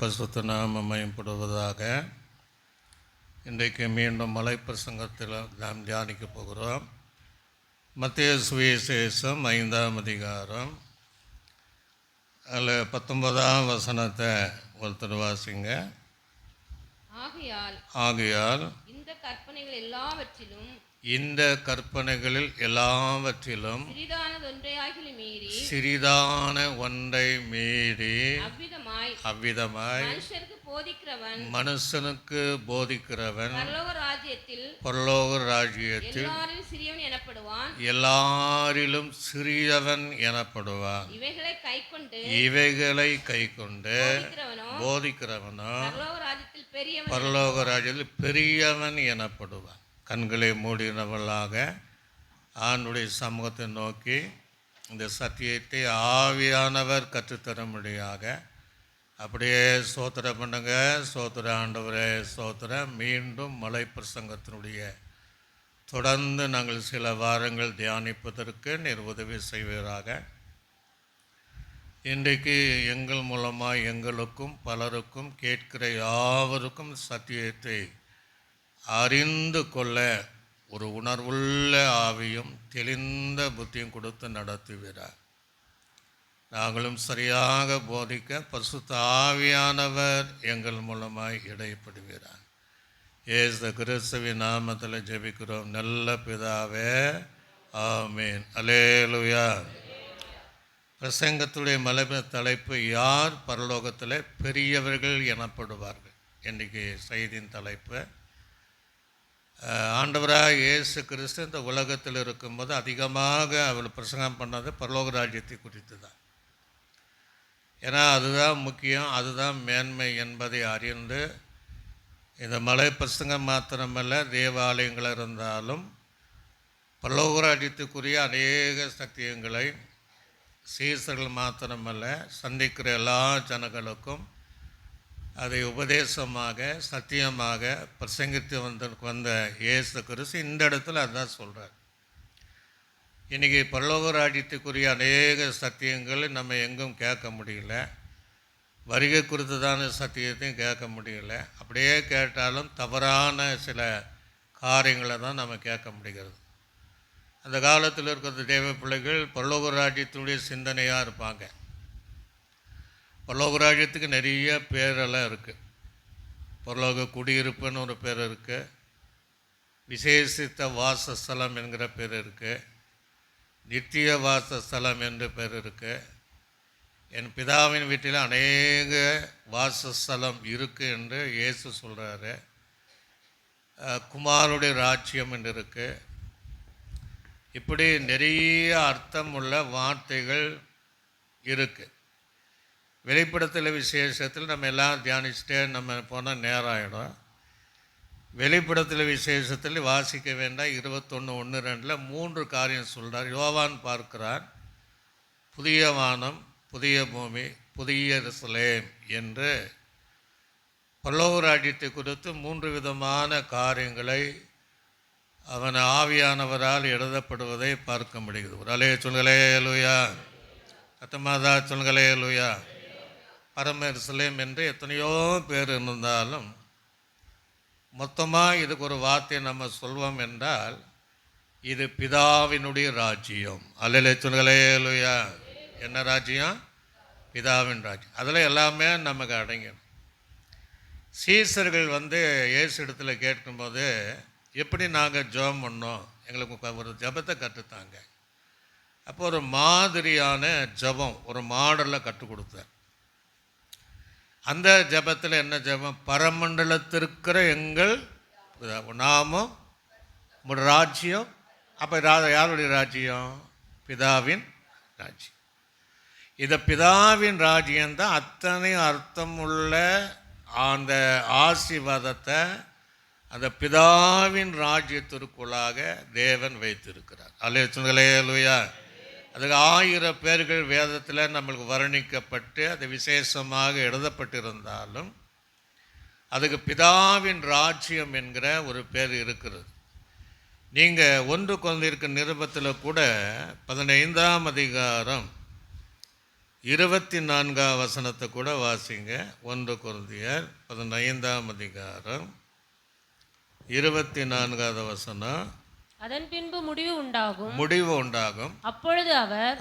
பரிசுத்த நாமம் மகிமைப்படுவதாக. இன்றைக்கு மீண்டும் மலை பிரசங்கத்தில் நாம் தியானிக்க போகிறோம். மத்தேயு சுவிசேஷம் 5ஆம் அதிகாரம் அதில் 19ஆம் வசனத்தை ஒருத்தர் வாசிங்க. ஆகையால் இந்த கற்பனைகளில் எல்லாவற்றிலும் சிறிதான ஒன்றை மீறி அவ்விதமாய் மனுஷனுக்கு போதிக்கிறவன் பரலோக ராஜ்யத்தில் எல்லாரிலும் சிறியவன் எனப்படுவான். இவைகளை கைக்கொண்டு போதிக்கிறவனோ பரலோக ராஜ்யத்தில் பெரியவன் எனப்படுவான். கண்களை மூடினவளாக ஆண்டுடைய சமூகத்தை நோக்கி இந்த சத்தியத்தை ஆவியானவர் கற்றுத்தரும்படியாக அப்படியே ஸ்தோத்திரம் பண்ணுங்க. ஸ்தோத்திர ஆண்டவரே ஸ்தோத்திரம். மீண்டும் மலை பிரசங்கத்தினுடைய தொடர்ந்து நாங்கள் சில வாரங்கள் தியானிப்பதற்கு நீர் உதவி செய்வீராக. இன்றைக்கு எங்கள் மூலமாக எங்களுக்கும் பலருக்கும் கேட்கிற யாவருக்கும் சத்தியத்தை அறிந்து கொள்ள ஒரு உணர்வுள்ள ஆவியும் தெளிந்த புத்தியும் கொடுத்து நடத்துகிறார். நாங்களும் சரியாக போதிக்க பரிசுத்த ஆவியானவர் எங்கள் மூலமாய் இடைப்படுகிறார். இயேசு கிறிஸ்துவின் நாமத்தில் ஜெபிக்கிறோம் நல்ல பிதாவே, ஆமீன். அல்லேலூயா. பிரசங்கத்துடைய மலைமை தலைப்பு, யார் பரலோகத்தில் பெரியவர்கள் எனப்படுவார்கள். இன்றைக்கி செய்தியின் தலைப்பு, ஆண்டவராக இயேசு கிறிஸ்து இந்த உலகத்தில் இருக்கும்போது அதிகமாக அவர் பிரசங்கம் பண்ணது பரலோக ராஜ்யத்தை குறித்து தான். ஏன்னா அதுதான் முக்கியம், அதுதான் மேன்மை என்பதை அறிந்து இந்த மலை பிரசங்கம் மாத்திரமல்ல, தேவாலயங்கள் இருந்தாலும் பரலோக ராஜ்யத்துக்குரிய அநேக சத்தியங்களை சீசர்கள் மாத்திரமல்ல சந்திக்கிற எல்லா ஜனங்களுக்கும் அதை உபதேசமாக சத்தியமாக பிரசங்கித்து வந்த இயேசு கிறிஸ்து இந்த இடத்துல அதுதான் சொல்கிறார். இன்றைக்கி பரலோக ராஜ்யத்துக்குரிய அநேக சத்தியங்கள் நம்ம எங்கும் கேட்க முடியல. வருகை குறித்ததான சத்தியத்தையும் கேட்க முடியல. அப்படியே கேட்டாலும் தவறான சில காரியங்களை தான் நம்ம கேட்க முடிகிறது. அந்த காலத்தில் இருக்கிற தேவ பிள்ளைகள் பரலோக ராஜ்யத்தினுடைய சிந்தனையாக இருப்பாங்க. பரலோக ராஜ்யத்துக்கு நிறைய பேரெல்லாம் இருக்குது. பரலோக குடியிருப்புன்னு ஒரு பேர் இருக்குது, விசேஷித்த வாசஸ்தலம் என்கிற பேர் இருக்குது, நித்திய வாசஸ்தலம் என்று பேர் இருக்குது. என் பிதாவின் வீட்டில் அநேக வாசஸ்தலம் இருக்குது என்று இயேசு சொல்கிறாரு. குமாருடைய ராஜ்யம் என்று இருக்குது. இப்படி நிறைய அர்த்தம் உள்ள வார்த்தைகள் இருக்குது. வெளிப்படத்தில் விசேஷத்தில் நம்ம எல்லாம் தியானிச்சுட்டே நம்ம போனால் நேரம் ஆகிடும். வெளிப்படத்தில் விசேஷத்தில் வாசிக்க வேண்டாம். 21:1-2 3 காரியம் சொல்கிறார். யோவான் பார்க்கிறார், புதிய வானம் புதிய பூமி புதிய எருசலேம் என்று பரலோக ராஜ்யத்தை குறித்து 3 விதமான காரியங்களை அவன் ஆவியானவரால் எழுதப்படுவதை பார்க்க முடிகிறது. ஒரு அலைய சொல்களே லூயா, கத்தமாதா சொல்களே லூயா. பரம எருசலேம் என்று எத்தனையோ பேர் இருந்தாலும் மொத்தமாக இதுக்கு ஒரு வார்த்தையை நம்ம சொல்வோம் என்றால் இது பிதாவினுடைய ராஜ்யம். அல்லேலூயா சொல்களே லூயா. என்ன ராஜ்யம்? பிதாவின் ராஜ்யம். அதில் எல்லாமே நமக்கு அடங்கிடும். சீசர்கள் இயேசு இடத்துல கேட்கும்போது, எப்படி நாங்கள் ஜெபம் பண்ணோம், எங்களுக்கு ஒரு ஜெபத்தை கற்றுத்தாங்க. அப்போ ஒரு மாதிரியான ஜெபம், ஒரு மாடலை கற்றுக் கொடுத்தார். அந்த ஜெபத்தில் என்ன ஜெபம்? பரமண்டலத்திற்கிற எங்கள் நாமம் ஒரு ராஜ்யம். அப்போ யாருடைய ராஜ்யம்? பிதாவின் ராஜ்யம். இந்த பிதாவின் ராஜ்யம்தான் அத்தனை அர்த்தம் உள்ள அந்த ஆசீர்வாதத்தை அந்த பிதாவின் ராஜ்யத்திற்குள்ளாக தேவன் வைத்திருக்கிறார். அல்லேலூயா. அதுக்கு 1000 பேர்கள் வேதத்தில் நம்மளுக்கு வர்ணிக்கப்பட்டு அது விசேஷமாக எழுதப்பட்டிருந்தாலும் அதுக்கு பிதாவின் ராஜ்யம் என்கிற ஒரு பேர் இருக்கிறது. நீங்கள் 1 கொரிந்தியர் நிருபத்தில் கூட 15ஆம் அதிகாரம் 24 வசனத்தை கூட வாசிங்க. 1 கொரிந்தியர் 15 24 வசனம். அதன் பின்பு முடிவு உண்டாகும். அப்பொழுது அவர்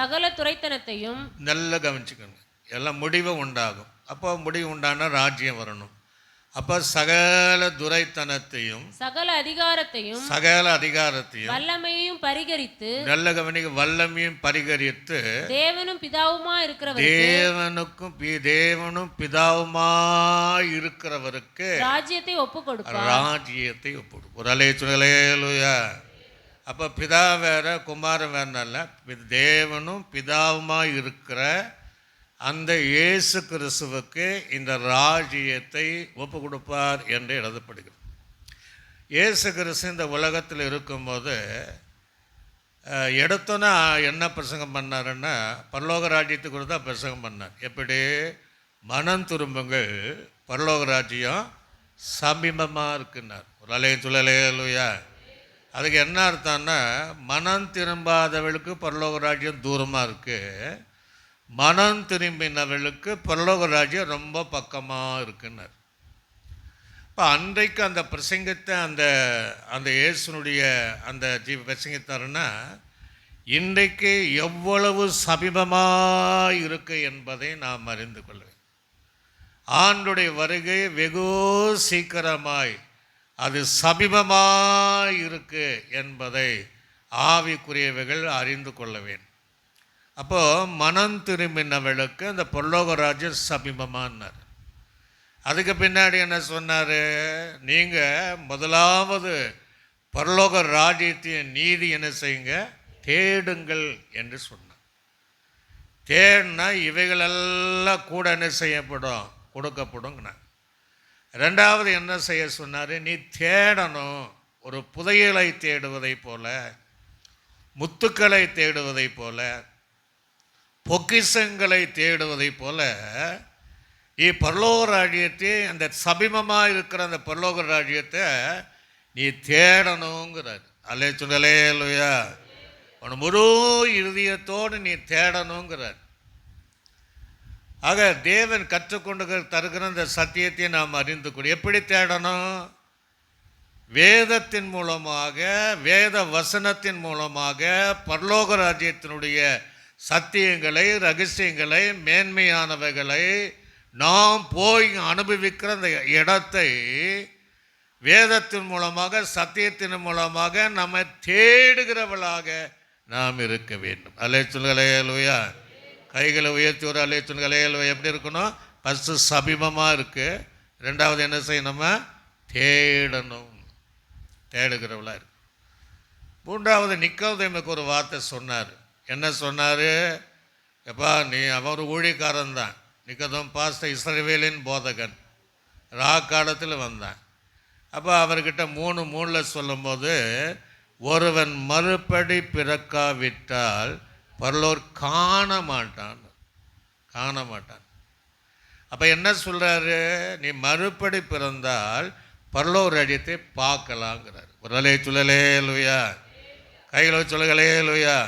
சகல துரைத்தனத்தையும், நல்லா கவனிச்சுக்கோங்க, எல்லாம் முடிவு உண்டாகும். அப்போ முடிவு உண்டான ராஜ்யம் வரணும். அப்போ சகல துரைத்தனத்தையும், சகல அதிகாரத்தையும் வல்லமையையும் பரிகரித்து, நல்ல கவனிக்க, வல்லமையும் பரிகரித்து தேவனும் பிதாவுமா இருக்கிறவருக்கு ராஜ்யத்தை ஒப்பு கொடுப்பார். ஒரு அலேலுயா. அப்போ பிதா வேற குமாரன் வேறனால தேவனும் பிதாவுமா இருக்கிற அந்த இயேசு கிறிஸ்துவுக்கு இந்த ராஜ்யத்தை ஒப்பு கொடுப்பார் என்று எழுதப்படுகிறது. இயேசு கிறிஸ்து இந்த உலகத்தில் இருக்கும்போது எடுத்தோன்னா என்ன பிரசங்கம் பண்ணாருன்னா, பரலோக ராஜ்யத்துக்கு கூட தான் பிரசங்கம் பண்ணார். எப்படி? மனம் திரும்புங்கள், பரலோக ராஜ்யம் சமீபமாக இருக்குன்னார். ஒரு அலையும் சொல்லலையா? அதுக்கு என்ன அர்த்தம்னா, மனம் திரும்பாதவளுக்கு பரலோக ராஜ்யம் தூரமாக இருக்குது, மனம் திரும்பினவர்களுக்கு பரலோக ராஜ்யம் ரொம்ப பக்கமாக இருக்குன்னார். இப்போ அன்றைக்கு அந்த பிரசங்கத்தை அந்த இயேசுனுடைய அந்த பிரசங்கித்தாருன்னா, இன்றைக்கு எவ்வளவு சமீபமாக இருக்கு என்பதை நாம் அறிந்து கொள்வேன். ஆண்டுடைய வருகை வெகு சீக்கிரமாய் அது சமீபமாக இருக்கு என்பதை ஆவிக்குரியவைகள் அறிந்து கொள்ள வேண்டும். அப்போது மனம் திரும்பினவளுக்கு அந்த பரலோக ராஜ்யம் சமீபமானார். அதுக்கு பின்னாடி என்ன சொன்னார்? நீங்கள் முதலாவது பரலோக ராஜ்யத்தின் நீதி என்ன செய்யுங்க, தேடுங்கள் என்று சொன்னார். தேடினா இவைகளெல்லாம் கூட என்ன செய்யப்படும், கொடுக்கப்படுங்கண்ணா. ரெண்டாவது என்ன செய்ய சொன்னார்? நீ தேடணும். ஒரு புதையலை தேடுவதை போல, முத்துக்களை தேடுவதை போல, பொக்கிஷங்களை தேடுவதை போல பரலோக ராஜ்யத்தை, அந்த சமீபமாக இருக்கிற அந்த பரலோக ராஜ்யத்தை நீ தேடணுங்கிறார். அல்லேலூயா. உன் முழு இருதயத்தோடு நீ தேடணுங்கிறார். ஆக தேவன் கற்றுக்கொண்டு தருகிற அந்த சத்தியத்தை நாம் அறிந்து கொள்ள எப்படி தேடணும்? வேதத்தின் மூலமாக, வேத வசனத்தின் மூலமாக பரலோக ராஜ்யத்தினுடைய சத்தியங்களை, ரகசியங்களை, மேன்மையானவைகளை நாம் போய் அனுபவிக்கிற அந்த இடத்தை வேதத்தின் மூலமாக, சத்தியத்தின் மூலமாக நம்ம தேடுகிறவளாக நாம் இருக்க வேண்டும். அல்லேலூயா. கைகளை உயர்த்தி ஒரு அல்லேலூயா. எப்படி இருக்கணும்? ஃபஸ்ட்டு சமீபமாக இருக்குது. ரெண்டாவது என்ன செய்யணும்? தேடணும். தேடுகிறவளாக இருக்கு. மூன்றாவது நிக்கோதேமுக்கு ஒரு வார்த்தை சொன்னார். என்ன சொன்னார்? எப்பா, அவன் ஒரு ஊழியக்காரன் தான். நிக்கோதேம் பாஸ்டர், இஸ்ரவேலின் போதகன், காலத்தில் வந்தான். அப்போ அவர்கிட்ட 3:3 சொல்லும்போது, ஒருவன் மறுபடி பிறக்காவிட்டால் பரலோர் காண மாட்டான். அப்போ என்ன சொல்கிறாரு? நீ மறுபடி பிறந்தால் பரலோக ராஜ்யத்தை பார்க்கலாங்கிறார். ஒரு அல்லேலூயா. கைகளை சொல்லுங்களேலூயா.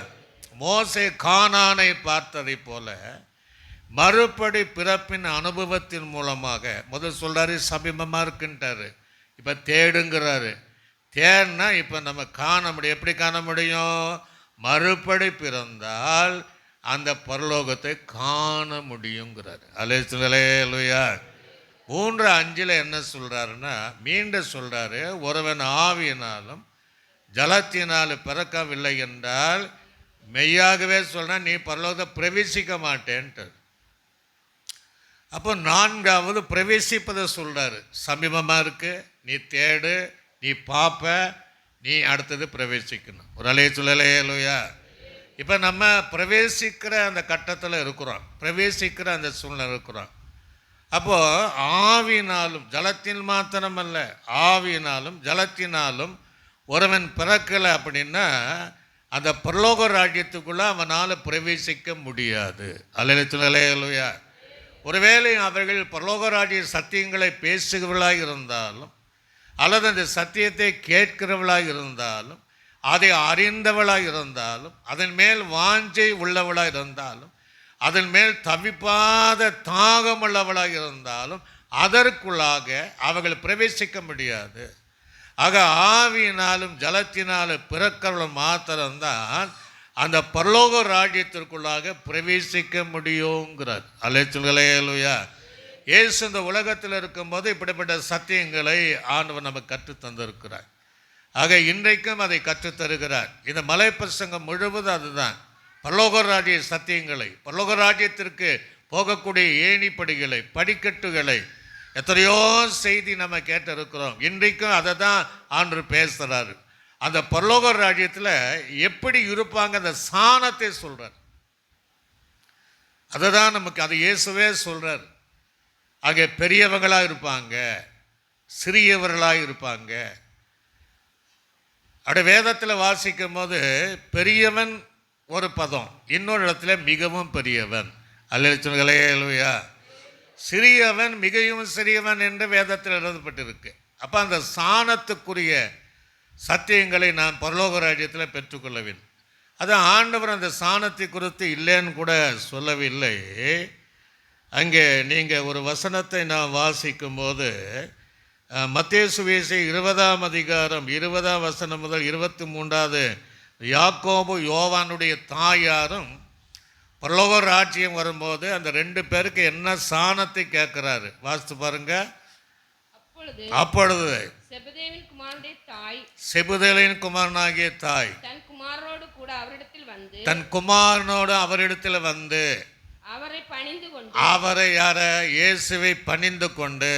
மோசே கானானை பார்த்ததை போல மறுபடி பிறப்பின் அனுபவத்தின் மூலமாக, முதல் சொல்கிறாரு சமீபமாக இருக்குன்ட்டாரு, இப்போ தேடுங்கிறாரு. தேடினா இப்போ நம்ம காண முடியும். எப்படி காண முடியும்? மறுபடி பிறந்தால் அந்த பரலோகத்தை காண முடியுங்கிறாரு. அல்லேலூயா. 3:5 என்ன சொல்கிறாருன்னா, மீண்டும் சொல்கிறாரு, ஒருவன் ஆவியினாலும் ஜலத்தினால் பிறக்கவில்லை என்றால் மெய்யாகவே சொல்கிறேன், நீ பரலோகத்தை பிரவேசிக்க மாட்டேன்ட்டு. அப்போ 4வது பிரவேசிப்பதை சொல்கிறாரு. சமீபமாக இருக்குது, நீ தேடு, நீ பார்ப்ப, நீ அடுத்தது பிரவேசிக்கணும். ஒரு அல்லேலூயா. இப்போ நம்ம பிரவேசிக்கிற அந்த கட்டத்தில் இருக்கிறோம், பிரவேசிக்கிற அந்த சூழ்நிலை இருக்கிறோம். அப்போது ஆவியினாலும், ஜலத்தில் மாத்திரமல்ல, ஆவியினாலும் ஜலத்தினாலும் ஒருவன் பிறக்கலை அப்படின்னா அந்த பரலோக ராஜ்யத்துக்குள்ளே அவனால் பிரவேசிக்க முடியாது. அல்லேலூயா. ஒருவேளை அவர்கள் பரலோக ராஜ்ய சத்தியங்களை பேசுகிறவர்களாக இருந்தாலும், அல்லது அந்த சத்தியத்தை கேட்கிறவளாக இருந்தாலும், அதை அறிந்தவளாக இருந்தாலும், அதன் மேல் வாஞ்சை உள்ளவளாக இருந்தாலும், அதன் மேல் தவிப்பாத தாகமுள்ளவளாக இருந்தாலும் அதற்குள்ளாக அவர்கள் பிரவேசிக்க முடியாது. ஆக ஆவியினாலும் ஜலத்தினாலும் பிறக்கிறவள் மாத்திரம்தான் அந்த பரலோக ராஜ்யத்திற்குள்ளாக பிரவேசிக்க முடியுங்கிறார். அல்லேலூயா. இயேசு இந்த உலகத்தில் இருக்கும்போது இப்படிப்பட்ட சத்தியங்களை ஆண்டவர் நமக்கு கற்றுத் தந்திருக்கிறார். ஆக இன்றைக்கும் அதை கற்றுத்தருகிறார். இந்த மலை பிரசங்கம் முழுவதும் அதுதான், பரலோக ராஜ்ய சத்தியங்களை, பரலோக ராஜ்யத்திற்கு போகக்கூடிய ஏணிப்படிகளை, படிக்கட்டுகளை, எத்தனையோ செய்தி நம்ம கேட்டிருக்கிறோம். இன்றைக்கும் அதை தான் ஆண்டவர் பேசுகிறாரு. அந்த பரலோக ராஜ்யத்தில் எப்படி இருப்பாங்க அந்த சாணத்தை சொல்கிறார். அதை தான் நமக்கு அது இயேசுவே சொல்கிறார். ஆக பெரியவங்களாக இருப்பாங்க, சிறியவர்களாக இருப்பாங்க. அப்படி வேதத்தில் வாசிக்கும் போது பெரியவன் ஒரு பதம், இன்னொரு இடத்துல மிகவும் பெரியவன். அல்லேலூயா. சிறியவன் மிகவும் சிறியவன் என்று வேதத்தில் எழுதப்பட்டிருக்கு. அப்போ அந்த சாணத்துக்குரிய சத்தியங்களை நான் பரலோக ராஜ்யத்தில் பெற்றுக்கொள்ள வேண்டும். அது ஆண்டவர் அந்த சாணத்தை குறித்து இல்லைன்னு கூட சொல்லவில்லை. அங்கே நீங்கள் ஒரு வசனத்தை நான் வாசிக்கும் போது மத்தேயு சுவிசேஷம் 20ஆம் அதிகாரம் 20ஆம் வசனம் முதல் 23வது யாக்கோபு யோவானுடைய தாயாரும் பரலோக ராஜ்யம் வரும்போது அந்த 2 பேருக்கு என்ன சாணத்தை கேட்கிறாரு, வாசித்து பாருங்க. அப்பொழுது செபுதேலின் குமாரனாகிய தாய் தன் குமாரனோடு அவரிடத்தில் வந்து அவரை யார இயேசுவை பணிந்து கொண்டு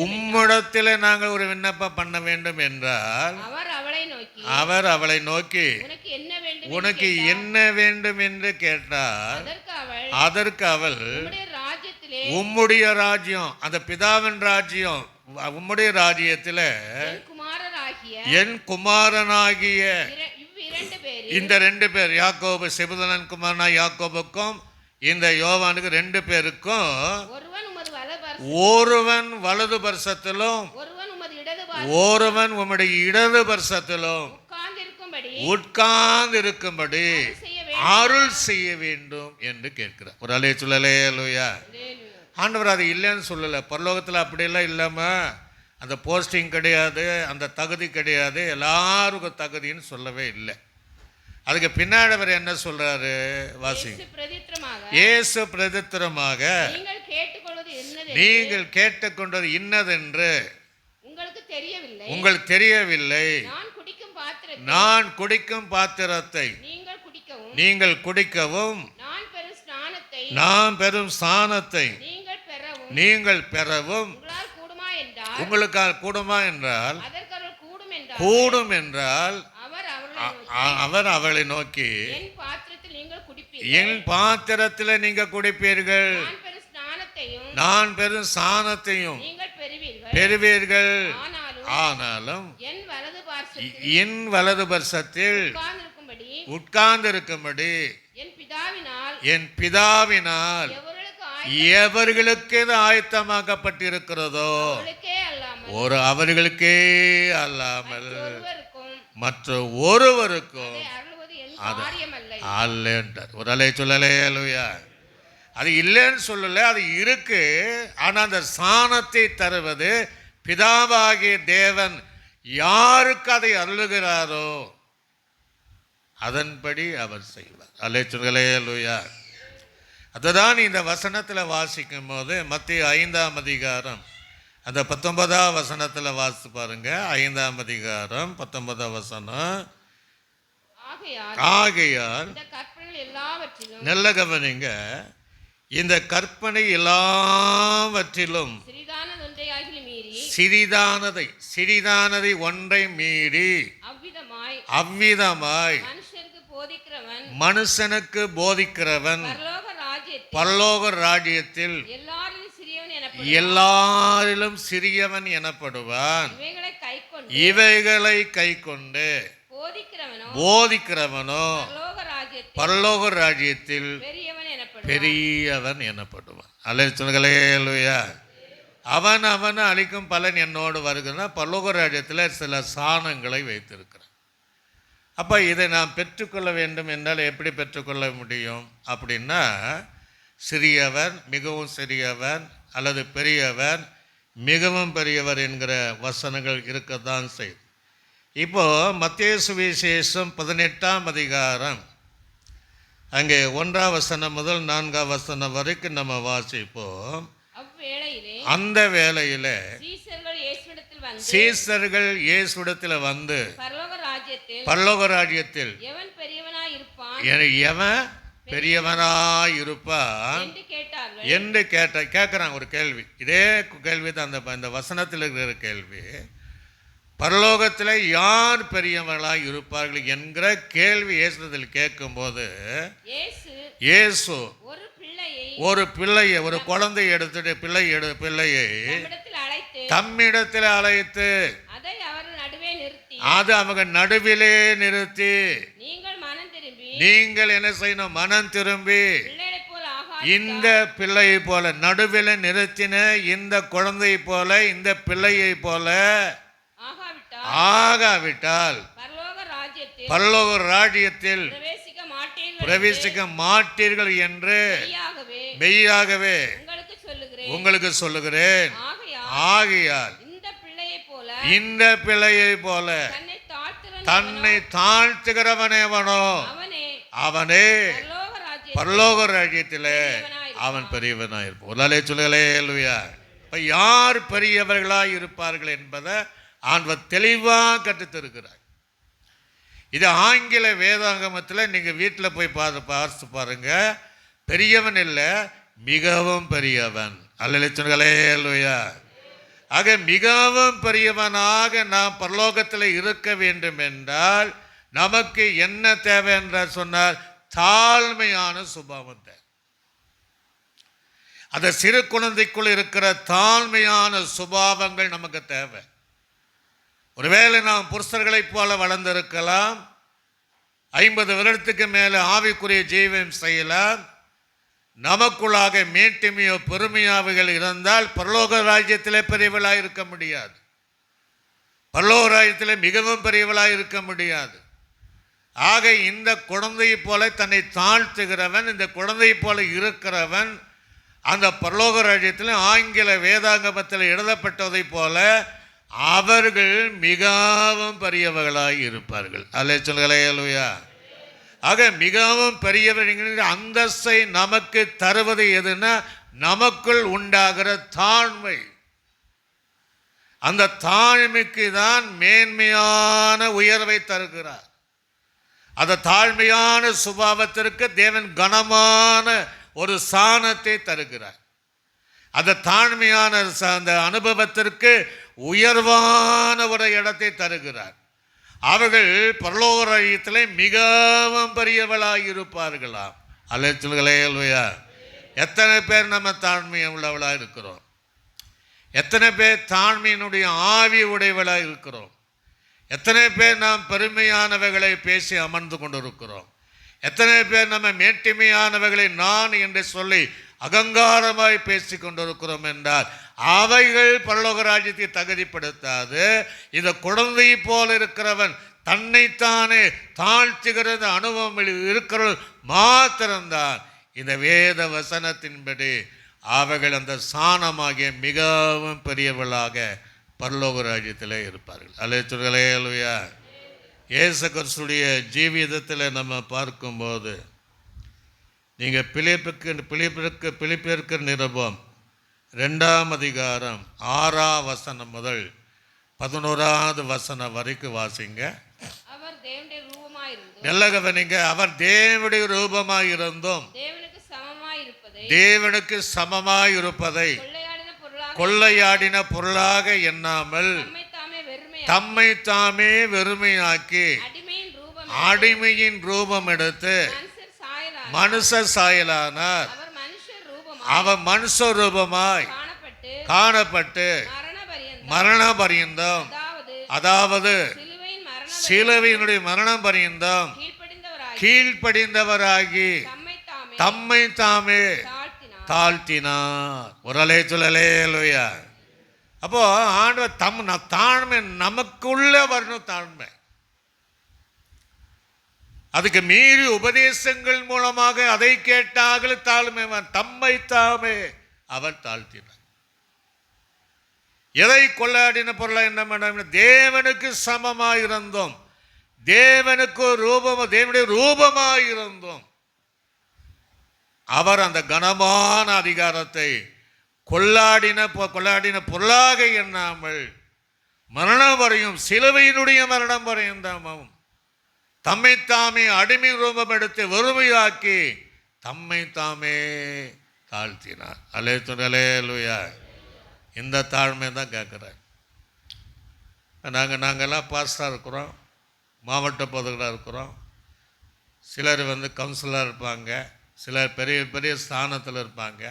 உம்மிடத்தில் நாங்கள் ஒரு விண்ணப்பம் பண்ண வேண்டும் என்றால் அவர் அவளை நோக்கி உனக்கு என்ன வேண்டும் என்று கேட்டார். அதற்கு அவள் உம்முடைய ராஜ்யம், அந்த பிதாவின் ராஜ்யம், உம்முடைய ராஜ்யத்தில் என் குமாரனாகிய இந்த 2 பேர், யாக்கோபு செபுதேலின் குமாரனா யாக்கோபுக்கும் இந்த யோவானுக்கு 2 பேருக்கும் ஒருவன் வலது பர்சத்திலும் ஒருவன் உம்முடைய இடது பர்சத்திலும் உட்கார்ந்து இருக்கும்படி அருள் செய்ய வேண்டும் என்று கேட்கிறார். ஒரு அல்லேலூயா. ஆண்டவர் அது இல்லைன்னு சொல்லலை. பரலோகத்தில் அப்படியெல்லாம் இல்லாமல் அந்த போஸ்டிங் கிடையாது, அந்த தகுதி கிடையாது, எல்லாருக்கும் தகுதின்னு சொல்லவே இல்லை. அதுக்கு பின்னாடி அவர் என்ன சொல்றாரு வாசிங்க. இயேசு பிரதித்திரமாக நீங்கள் கேட்டுக்கொண்டது இன்னதென்று உங்களுக்கு தெரியவில்லை. நான் குடிக்கும் பாத்திரத்தை நீங்கள் குடிக்கவும் நான் பெறும் ஸ்நானத்தை நீங்கள் பெறவும் உங்களுக்கு கூடுமா என்றால் கூடும் என்றால் அவர் அவளை நோக்கி என் பாத்திரத்தில் நீங்க குடிப்பீர்கள், நான் பெறும் ஸ்நானத்தையும் பெறுவீர்கள். ஆனாலும் என் வலது பர்சத்தில் உட்கார்ந்திருக்கும்படி என் பிதாவினால் எவர்களுக்கு இது ஆயத்தமாக்கப்பட்டிருக்கிறதோ ஒரு அவர்களுக்கே அல்லாமல் மற்ற ஒருவருக்கும் அது அல்லேன்றார். ஒரு அலை சொல்லலையா. அது இல்லைன்னு சொல்லலை, அது இருக்கு. ஆனால் அந்த சாணத்தை தருவது பிதாவாகிய தேவன் யாருக்கு அதை அருளுகிறாரோ அதன்படி அவர் செய்வார். அல்லேலூயா. அதுதான் இந்த வசனத்தில் வாசிக்கும் போது மத்திய 5ஆம் அதிகாரம் அந்த 19ஆம் வசனத்தில் வாசித்து பாருங்க. 5ஆம் அதிகாரம் 19ஆம் வசனம். ஆகையால் நல்ல கவனிங்க, இந்த கற்பனை எல்லாவற்றிலும் சிறிதானதை ஒன்றை மீறி அவ்விதமாய் மனுஷனுக்கு போதிக்கிறவன் பரலோக ராஜ்யத்தில் எல்லாரிலும் சிறியவன் எனப்படுவான். இவைகளை கைக்கொண்டு போதிக்கிறவனோ பரலோக ராஜ்யத்தில் பெரியவன் எனப்படுவான். அல்லேலூயா. அவன் அளிக்கும் பலன் என்னோடு வருகிறான். பரலோக ராஜ்யத்தில் சில சாணங்களை வைத்திருக்கிறான். அப்போ இதை நாம் பெற்றுக்கொள்ள வேண்டும் என்றால் எப்படி பெற்றுக்கொள்ள முடியும் அப்படின்னா, சிறியவர், மிகவும் சிறியவர், அல்லது பெரியவர், மிகவும் பெரியவர் என்கிற வசனங்கள் இருக்கத்தான் செய்யும். இப்போது மத்தேயு சுவிசேஷம் 18ஆம் அதிகாரம் அங்கே 1ஆம் வசனம் முதல் 4ஆம் வசனம் வரைக்கும் நம்ம வாசிப்போம். அந்த வேளையிலே சீசர்கள் இயேசுவிடத்தில் வந்து பரலோக ராஜ்யத்தில் எவன் பெரியவனாய் இருப்பான் என்று கேட்குறாங்க. ஒரு கேள்வி, இதே கேள்வி தான் அந்த வசனத்தில் இருக்கிற கேள்வி. பரலோகத்தில் யார் பெரியவர்களாய் இருப்பார்கள் என்கிற கேள்வி இயேசுவில் கேட்கும்போது, இயேசு ஒரு பிள்ளையை, ஒரு குழந்தை எடுத்துட்டு பிள்ளையை தம்மிடத்தில் அழைத்து அது அவங்க நடுவிலே நிறுத்தி, நீங்கள் என்ன செய்யணும்? மனம் திரும்பி இந்த பிள்ளையை போல, நடுவில் நிறுத்தின இந்த குழந்தை போல, இந்த பிள்ளையை போல ஆகாவிட்டால் பரலோக ராஜ்யத்தில் பிரவேசிக்க மாட்டீர்கள் என்று மெய்யாகவே உங்களுக்கு சொல்லுகிறேன். ஆகையால் இந்த பிள்ளையை போல தன்னை தாழ்த்துகிறவனேவனோ அவனே பரலோக ராஜ்யத்திலே அவன் பெரியவனாயிருப்பான். ஒரு சொல்லுகளே இல்லையா? இப்ப யார் பெரியவர்களாய் இருப்பார்கள் என்பதை ஆண்டவர் தெளிவாக கற்றுத்தருக்கிறார். இது ஆங்கில வேதாகமத்தில் நீங்கள் வீட்டில் போய் பார்த்து பாருங்க. பெரியவன் இல்லை, மிகவும் பெரியவன். அல்லேலூயா அல்லேலூயா. ஆக மிகவும் பெரியவனாக நாம் பரலோகத்தில் இருக்க வேண்டும் என்றால் நமக்கு என்ன தேவை என்றால் சொன்னால் தாழ்மையான சுபாவம் தேவை. அந்த சிறு குழந்தைக்குள் இருக்கிற தாழ்மையான சுபாவங்கள் நமக்கு தேவை. ஒருவேளை நாம் புருஷர்களைப் போல வளர்ந்திருக்கலாம், 50 வருடத்துக்கு மேலே ஆவிக்குரிய ஜீவன் செய்யலாம், நமக்குள்ளாக மேட்டிமையோ பெருமையாவைகள் இருந்தால் பரலோக ராஜ்யத்திலே பெரியவளாக இருக்க முடியாது. பரலோக ராஜ்யத்திலே மிகவும் பெரியவளாக இருக்க முடியாது. ஆக இந்த குழந்தையை போல தன்னை தாழ்த்துகிறவன், இந்த குழந்தையை போல இருக்கிறவன் அந்த பரலோக ராஜ்யத்தில் ஆங்கில வேதாகமத்தில் எழுதப்பட்டதை போல அவர்கள் மிகவும் பெரியவர்களாய் இருப்பார்கள். அல்லேலூயா. ஆக மிகவும் பெரியவர்கள் அந்தஸ்தை நமக்கு தருவது எதுனா நமக்குள் உண்டாகிற தாழ்மை. அந்த தாழ்மைக்கு தான் மேன்மையான உயர்வை தருகிறார். அந்த தாழ்மையான சுபாவத்திற்கு தேவன் கனமான ஒரு சாணத்தை தருகிறார். அந்த தாழ்மையான அந்த அனுபவத்திற்கு உயர்வான ஒரு இடத்தை தருகிறார். அவர்கள் பரலோக ராஜ்யத்திலே மிகவும் பெரியவளாக இருப்பார்களாம். அல்லேலூயா. எத்தனை பேர் நம்ம தாழ்மை உள்ளவளாக இருக்கிறோம்? எத்தனை பேர் தாழ்மையினுடைய ஆவி உடையவளாக இருக்கிறோம்? எத்தனை பேர் நாம் பெருமையானவைகளை பேசி அமர்ந்து கொண்டிருக்கிறோம்? எத்தனை பேர் நம்ம மேட்டிமையானவைகளை நான் என்று சொல்லி அகங்காரமாய் பேசி கொண்டிருக்கிறோம் என்றால் அவைகள் பரலோக ராஜ்யத்தை தகுதிப்படுத்தாது. இந்த குழந்தை போல இருக்கிறவன் தன்னைத்தானே தாழ்த்துகிறது அனுபவம் இருக்கிறது மாத்திரம்தான் இந்த வேத வசனத்தின்படி அவைகள் அந்த சாணமாகிய மிகவும் பெரியவர்களாக பரலோக ராஜ்யத்திலே இருப்பார்கள். அல்லேலூயா. இயேசு கிறிஸ்துடைய ஜீவிதத்தில் நம்ம பார்க்கும்போது நீங்கள் பிலிப்பியருக்கு நிருபம் 2ஆம் அதிகாரம் 6ஆம் வசனம் முதல் 11ஆவது வசனம் வரைக்கும் வாசிங்க. நல்ல கவனிங்க. அவர் தேவனுடைய ரூபமாய் இருந்தும் தேவனுக்கு சமமாய் இருப்பதை கொள்ளையாடின பொருளாக எண்ணாமல் தம்மை தாமே வெறுமையாக்கி அடிமையின் ரூபம் எடுத்து மனுஷ சாயலானார். அவர் மனுஷ ரூபமாய் காணப்பட்டு மரண பரியந்தம், அதாவது சிலுவையினுடைய மரணம் பரியந்தம் கீழ்ப்படிந்தவராகி தம்மை தாமே தாழ்த்தினார். ஒரு அல்லேலூயா. அப்போ ஆண்டவர் தாழ்மை நமக்குள்ள வரணும். தாழ்மை அதுக்கு மீறி உபதேசங்கள் மூலமாக அதை கேட்டார்கள் தாழ்மைவான். தம்மை தாமே அவர் தாழ்த்தினார். எதை கொள்ளாடின பொருளா என்ன பண்ண? தேவனுக்கு சமமாய் இருந்தோம், தேவனுக்கு தேவனுடைய ரூபமாய் இருந்தோம். அவர் அந்த கனமான அதிகாரத்தை கொள்ளாடின பொருளாக எண்ணாமல் மரணம் வரையும், சிலுவையினுடைய மரணம் வரையும் தாமும் தம்மை தாமே அடிமை ரூபம் எடுத்து வெறுமையாக்கி தம்மை தாமே தாழ்த்தினார். அல்லேலூயா. இந்த தாழ்மை தான் கேட்குறேன். நாங்கள்லாம் பாஸ்டாக இருக்கிறோம், மாவட்ட பொதுகளாக இருக்கிறோம், சிலர் கவுன்சிலராக இருப்பாங்க, சிலர் பெரிய பெரிய ஸ்தானத்தில் இருப்பாங்க.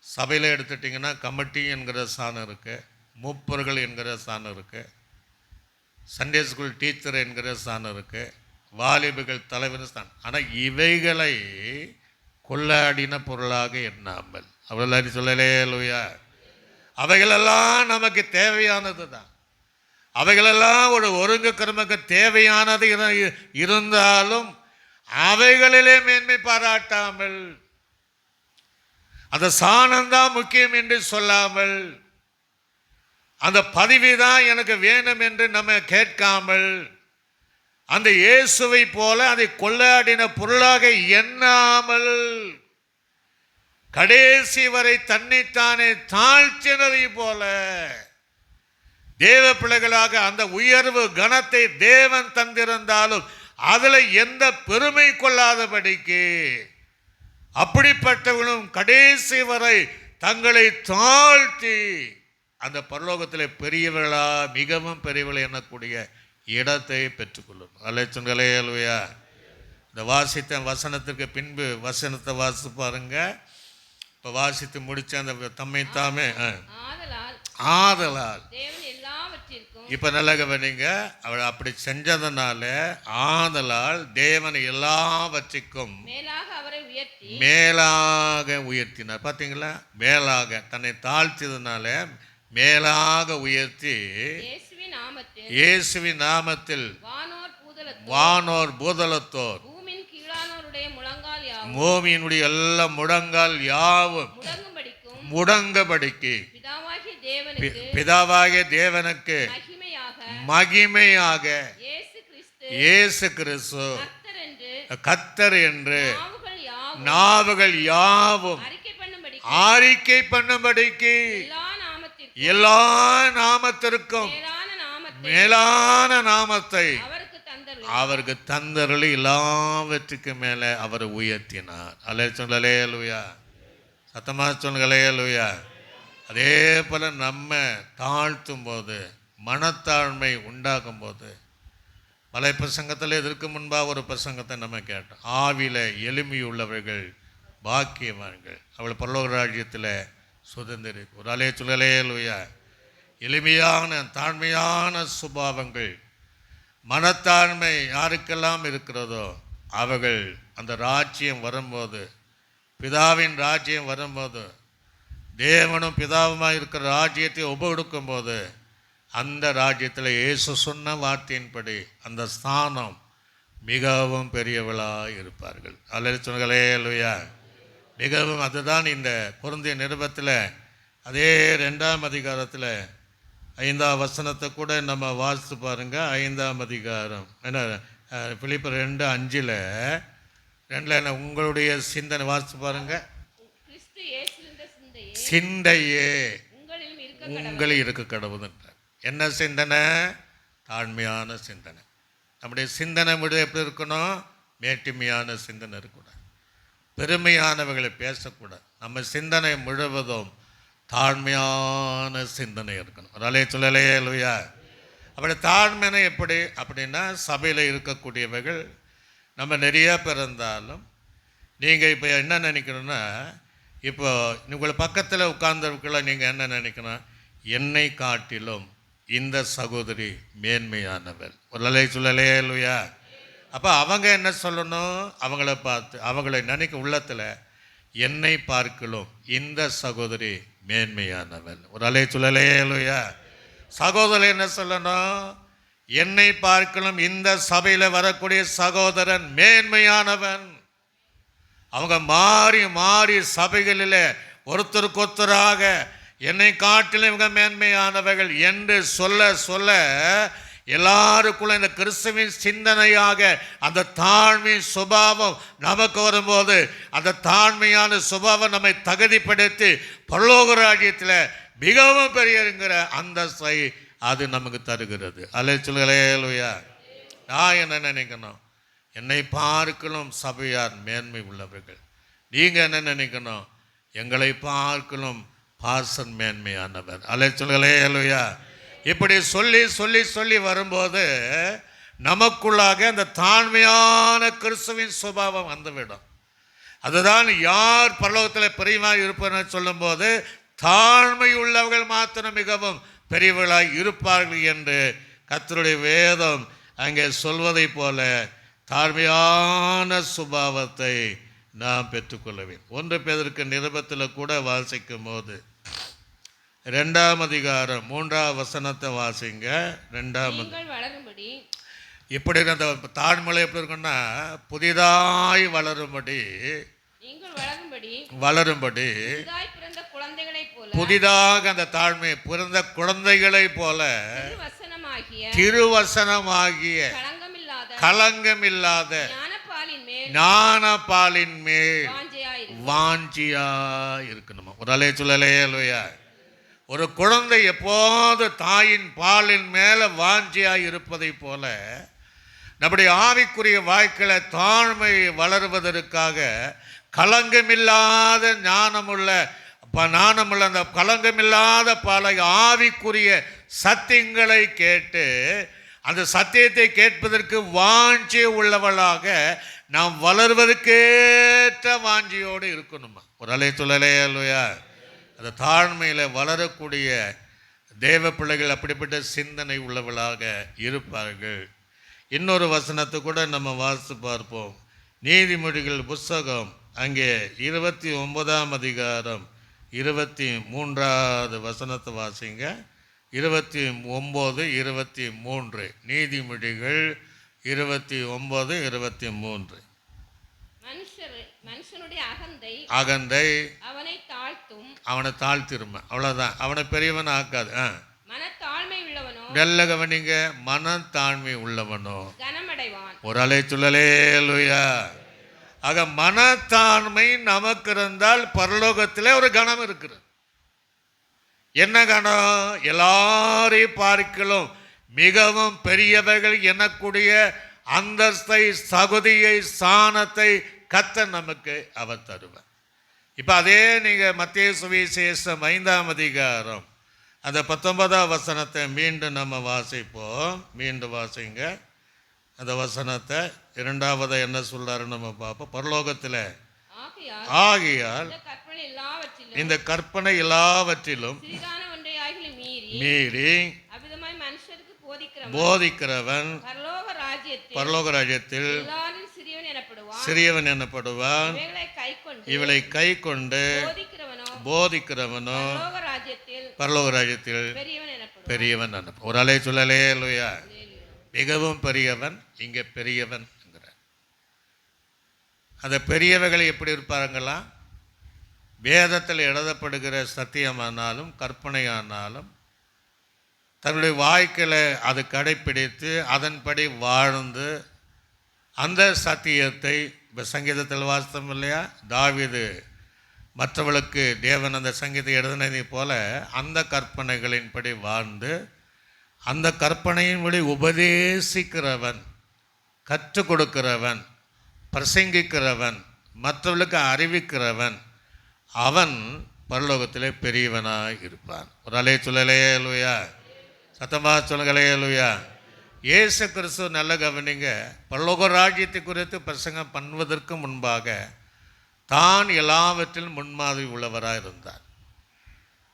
சபையில் எடுத்துட்டிங்கன்னா கமிட்டி என்கிற ஸ்தானம் இருக்குது, மூப்பர்கள் என்கிற ஸ்தானம் இருக்குது, சண்டே ஸ்கூல் டீச்சர் என்கிற ஸ்தானம் இருக்குது, வாலிபர்கள் தலைவர் ஸ்தானம். ஆனால் இவைகளை கொள்ளாடின பொருளாக எண்ணாமல், அவர்கள் சொல்லலேலூயா. அவைகளெல்லாம் நமக்கு தேவையானது தான், அவைகளெல்லாம் ஒரு ஒருங்கு கிரமக்கு தேவையானது இருந்தாலும் அவைகளிலே மேன்மை பாராட்டாமல், அந்த சாணம்தான் முக்கியம் என்று சொல்லாமல், அந்த பதவி தான் எனக்கு வேணும் என்று நம்ம கேட்காமல், அந்த இயேசுவை போல அதை கொள்ளாடின பொருளாக எண்ணாமல் கடைசி வரை தன்னைத்தானே தாழ்த்தினதை போல தேவ பிள்ளைகளாக அந்த உயர்வு கனத்தை தேவன் தந்திருந்தாலும் அதில் எந்த பெருமை கொள்ளாதபடிக்கு அப்படிப்பட்டவர்களும் கடைசி வரை தங்களை தாழ்த்தி அந்த பரலோகத்தில் பெரியவர்களா, மிகவும் பெரியவர்கள் எண்ணக்கூடிய இடத்தை பெற்றுக்கொள்ளும். அல்லேலூயா. இந்த வாசித்த வசனத்திற்கு பின்பு வசனத்தை வாசித்து பாருங்க. இப்போ வாசித்து முடிச்ச அந்த தம்மை தாமே ஆதலால் இப்போ நல்லா கவனிங்க. அவள் அப்படி செஞ்சதுனால ஆதலால் தேவன் எல்லாவற்றுக்கும் மேலாக உயர்த்தினார். பார்த்தீங்களா? மேலாக தன்னை தாழ்த்தியதுனால மேலாக உயர்த்தி இயேசுவின் நாமத்தில் வானோர் பூதலத்தோர் பூமியினுடைய எல்லா முழங்கால் யாவும் முடங்கபடிக்கு பிதாவாகிய தேவனுக்கு மகிமையாக இயேசு கிறிஸ்து கர்த்தர் என்று நாவுகள் யாவும் அறிக்கை பண்ணும்படிக்கு எல்லா நாமத்திற்கும் மேலான நாமத்தை அவருக்கு தந்தருளி எல்லாவற்றுக்கு மேலே அவரை உயர்த்தினார். அல்லேலூயா. சத்தமா சொல்லுங்களேலூயா. அதே போல நம்ம தாழ்த்தும் போது, மனத்தாழ்மை உண்டாகும் போது, பல பிரசங்கத்தில் இதற்கு முன்பாக ஒரு பிரசங்கத்தை நம்ம கேட்டோம். ஆவில எளிமையுள்ளவர்கள் பாக்கியவான்கள், அவள் பரலோக ராஜ்யத்தில் சுதந்திரிக்கும். ஒரு அல்லேலூயா. எளிமையான தாழ்மையான சுபாவங்கள், மனத்தாழ்மை யாருக்கெல்லாம் இருக்கிறதோ அவர்கள் அந்த ராஜ்யம் வரும்போது, பிதாவின் ராஜ்யம் வரும்போது, தேவனும் பிதாவுமாக இருக்கிற ராஜ்யத்தை ஒப்புக்கொடுக்கும் போது, அந்த ராஜ்யத்தில் இயேசு சொன்ன வார்த்தையின்படி அந்த ஸ்தானம் மிகவும் பெரியவளாக இருப்பார்கள். அல்லேலூயா. மிகவும் அதுதான் இந்த கொரிந்திய நிருபத்தில் அதே 2ஆம் அதிகாரத்தில் 5ஆம் வசனத்தை கூட நம்ம வாசித்து பாருங்க. 5ஆம் அதிகாரம் என்ன, பிலிப்பியர் 2:5 2 உங்களுடைய சிந்தனை வாசித்து பாருங்க. சிந்தையே உங்களில் இருக்க கடவுள்ன்ற என்ன சிந்தனை? தாழ்மையான சிந்தனை. நம்முடைய சிந்தனை விட எப்படி இருக்கணும்? மேட்டிமையான சிந்தனை இருக்கக்கூடாது, பெருமையானவர்களை பேசக்கூடாது. நம்ம சிந்தனை முழுவதும் தாழ்மையான சிந்தனை இருக்கணும். அல்லேலூயா. அப்படி தாழ்மையான எப்படி அப்படின்னா, சபையில் இருக்கக்கூடியவர்கள் நம்ம நிறைய பேர் இருந்தாலும் நீங்கள் இப்போ என்ன நினைக்கணும்னா, இப்போ உங்களை பக்கத்தில் உட்கார்ந்தவர்களை நீங்கள் என்ன நினைக்கணும்? என்னை காட்டிலும் இந்த சகோதரி மேன்மையானவள். ஒரு அல்லேலூயா. அப்போ அவங்க என்ன சொல்லணும்? அவங்கள பார்த்து அவங்களை நினைக்க உள்ளத்தில் என்னை பார்க்கலும் இந்த சகோதரி மேன்மையானவள். ஒரு அல்லேலூயா. சகோதரி என்ன சொல்லணும்? என்னை பார்க்கலும் இந்த சபையில வரக்கூடிய சகோதரன் மேன்மையானவன். அவங்க மாறி மாறி சபைகளில் ஒருத்தருக்கொத்தராக என்னை காட்டிலும் இவங்க மேன்மையானவர்கள் என்று சொல்ல சொல்ல எல்லாருக்குள்ள இந்த கிறிஸ்துவின் சிந்தனையாக அந்த தாழ்மை சுபாவம் நமக்கு வரும்போது அந்த தாழ்மையான சுபாவம் நம்மை தகுதிப்படுத்தி பரலோக ராஜ்யத்தில் மிகவும் பெரியங்கிற அந்தஸ்தை அது நமக்கு தருகிறது. அல்லேலூயா. நான் என்ன நினைக்கணும்? என்னை பார்க்கலும் சபையார் மேன்மை உள்ளவர்கள். நீங்கள் என்ன நினைக்கணும்? எங்களை பார்க்கலும் பாசன் மேன்மையானவர். அல்லேலூயா. இப்படி சொல்லி சொல்லி சொல்லி வரும்போது நமக்குள்ளாக அந்த தாழ்மையான கிறிஸ்துவின் சுபாவம் வந்துவிடும். அதுதான் யார் பரலோகத்தில் பெரியவராய் இருப்பார் சொல்லும்போது தாழ்மை உள்ளவர்கள் மாத்திரம் மிகவும் பெரியவர்களாய் இருப்பார்கள் என்று கர்த்தருடைய வேதம் அங்கே சொல்வதை போல தாழ்மையான சுபாவத்தை நாம் பெற்றுக்கொள்ளவேன். 1 பேதுரு நிருபத்தில் கூட வாசிக்கும் போது 2ஆம் அதிகாரம் 3ஆம் வசனத்தை வாசிங்க. 2ஆம் இப்படி அந்த தாழ்மலை எப்படி இருக்குன்னா புதிதாய் வளரும்படி புதிதாக அந்த தாழ்மை பிறந்த குழந்தைகளை போல திருவசனமாகிய களங்கமில்லாத ஞானப்பாலின் மேல் வாஞ்சியா இருக்கணுமா? ஒரு அலே சொல்லலையா? ஒரு குழந்தை எப்போது தாயின் பாலின் மேல வாஞ்சியா இருப்பதை போல நம்முடைய ஆவிக்குரிய வாழ்க்கையில தாழ்மை வளருவதற்காக களங்கமில்லாத ஞானமுள்ள அந்த களங்கமில்லாத பல ஆவிக்குரிய சத்தியங்களை கேட்டு அந்த சத்தியத்தை கேட்பதற்கு வாஞ்சி உள்ளவளாக நாம் வளர்வதற்கேற்ற வாஞ்சியோடு இருக்கணுமா? ஒரு அலை சொல்லலையா? அந்த தாழ்மையில் வளரக்கூடிய தேவ பிள்ளைகள் அப்படிப்பட்ட சிந்தனை உள்ளவளாக இருப்பார்கள். இன்னொரு வசனத்தை கூட நம்ம வாசித்து பார்ப்போம். நீதிமொழிகள் புஸ்தகம் அங்கே 29ஆம் அதிகாரம் 23ஆவது வசனத்தை வாசிங்க. 29, 23 நீதிமொழிகள் 29, 23. மனுஷனுடைய அகந்தை அவனை தாழ்த்திருமா? அவ்வளவுதான். அவனை பெரியவன் ஆக்காது. மனத்தாழ்மை உள்ளவனோ நல்ல கவனிங்க, மனத்தாழ்மை உள்ளவனோ கனமடைவான். ஒரு அலை சொல்லலேலுயா. ஆக மனத்தாழ்மை நமக்கு இருந்தால் பரலோகத்தில் ஒரு கணம் இருக்கிறது. என்ன கணம்? எல்லாரையும் பார்க்கலும் மிகவும் பெரியவர்கள் எனக்கூடிய அந்தஸ்தை தகுதியை ஸ்தானத்தை கர்த்தர் நமக்கு அவர் தருவார். இப்போ அதே நீங்கள் மத்தேயு சுவிசேஷம் 5ஆம் அதிகாரம் அந்த 19ஆம் வசனத்தை மீண்டும் நம்ம வாசிப்போம். மீண்டும் வாசிங்க அந்த வசனத்தை. 2வது என்ன சொல்றாரு நம்ம பார்ப்போம். பரலோகத்தில் ஆகையால் இந்த கற்பனை எல்லாவற்றிலும் மீறி போதிக்கிறவன் பரலோக ராஜ்யத்தில் சிறியவன் எனப்படுவான். இவளை கை கொண்டு போதிக்கிறவனோ பரலோக ராஜ்யத்தில் பெரியவன் எனப்படுவான். ஒரு அலை சொல்லலேலுயா. மிகவும் பெரியவன் இங்கே பெரியவன் என்கிறார். அந்த பெரியவர்கள் எப்படி இருப்பாங்களா? வேதத்தில் எழுதப்படுகிற சத்தியமானாலும் கற்பனையானாலும் தன்னுடைய வாழ்க்கையில் அது கடைப்பிடித்து அதன்படி வாழ்ந்து அந்த சத்தியத்தை சங்கீதத்தில் வாசித்தோம் இல்லையா? தாவீது மற்றவளுக்கு தேவன் அந்த சங்கீதத்தை எழுதினதை போல அந்த கற்பனைகளின்படி வாழ்ந்து அந்த கற்பனையின்படி உபதேசிக்கிறவன், கற்றுக் கொடுக்கிறவன், பிரசங்கிக்கிறவன், மற்றவர்களுக்கு அறிவிக்கிறவன், அவன் பரலோகத்திலே பெரியவனாய் இருப்பான். ஒரு அலே சொல்லலையா? சத்தமாக சொல்லுங்களையா? இயேசு கிறிஸ்து நல்ல கவனிங்க. பரலோக ராஜ்யத்தை குறித்து பிரசங்கம் பண்ணுவதற்கு முன்பாக தான் எல்லாவற்றிலும் முன்மாதிரி உள்ளவராக இருந்தார்.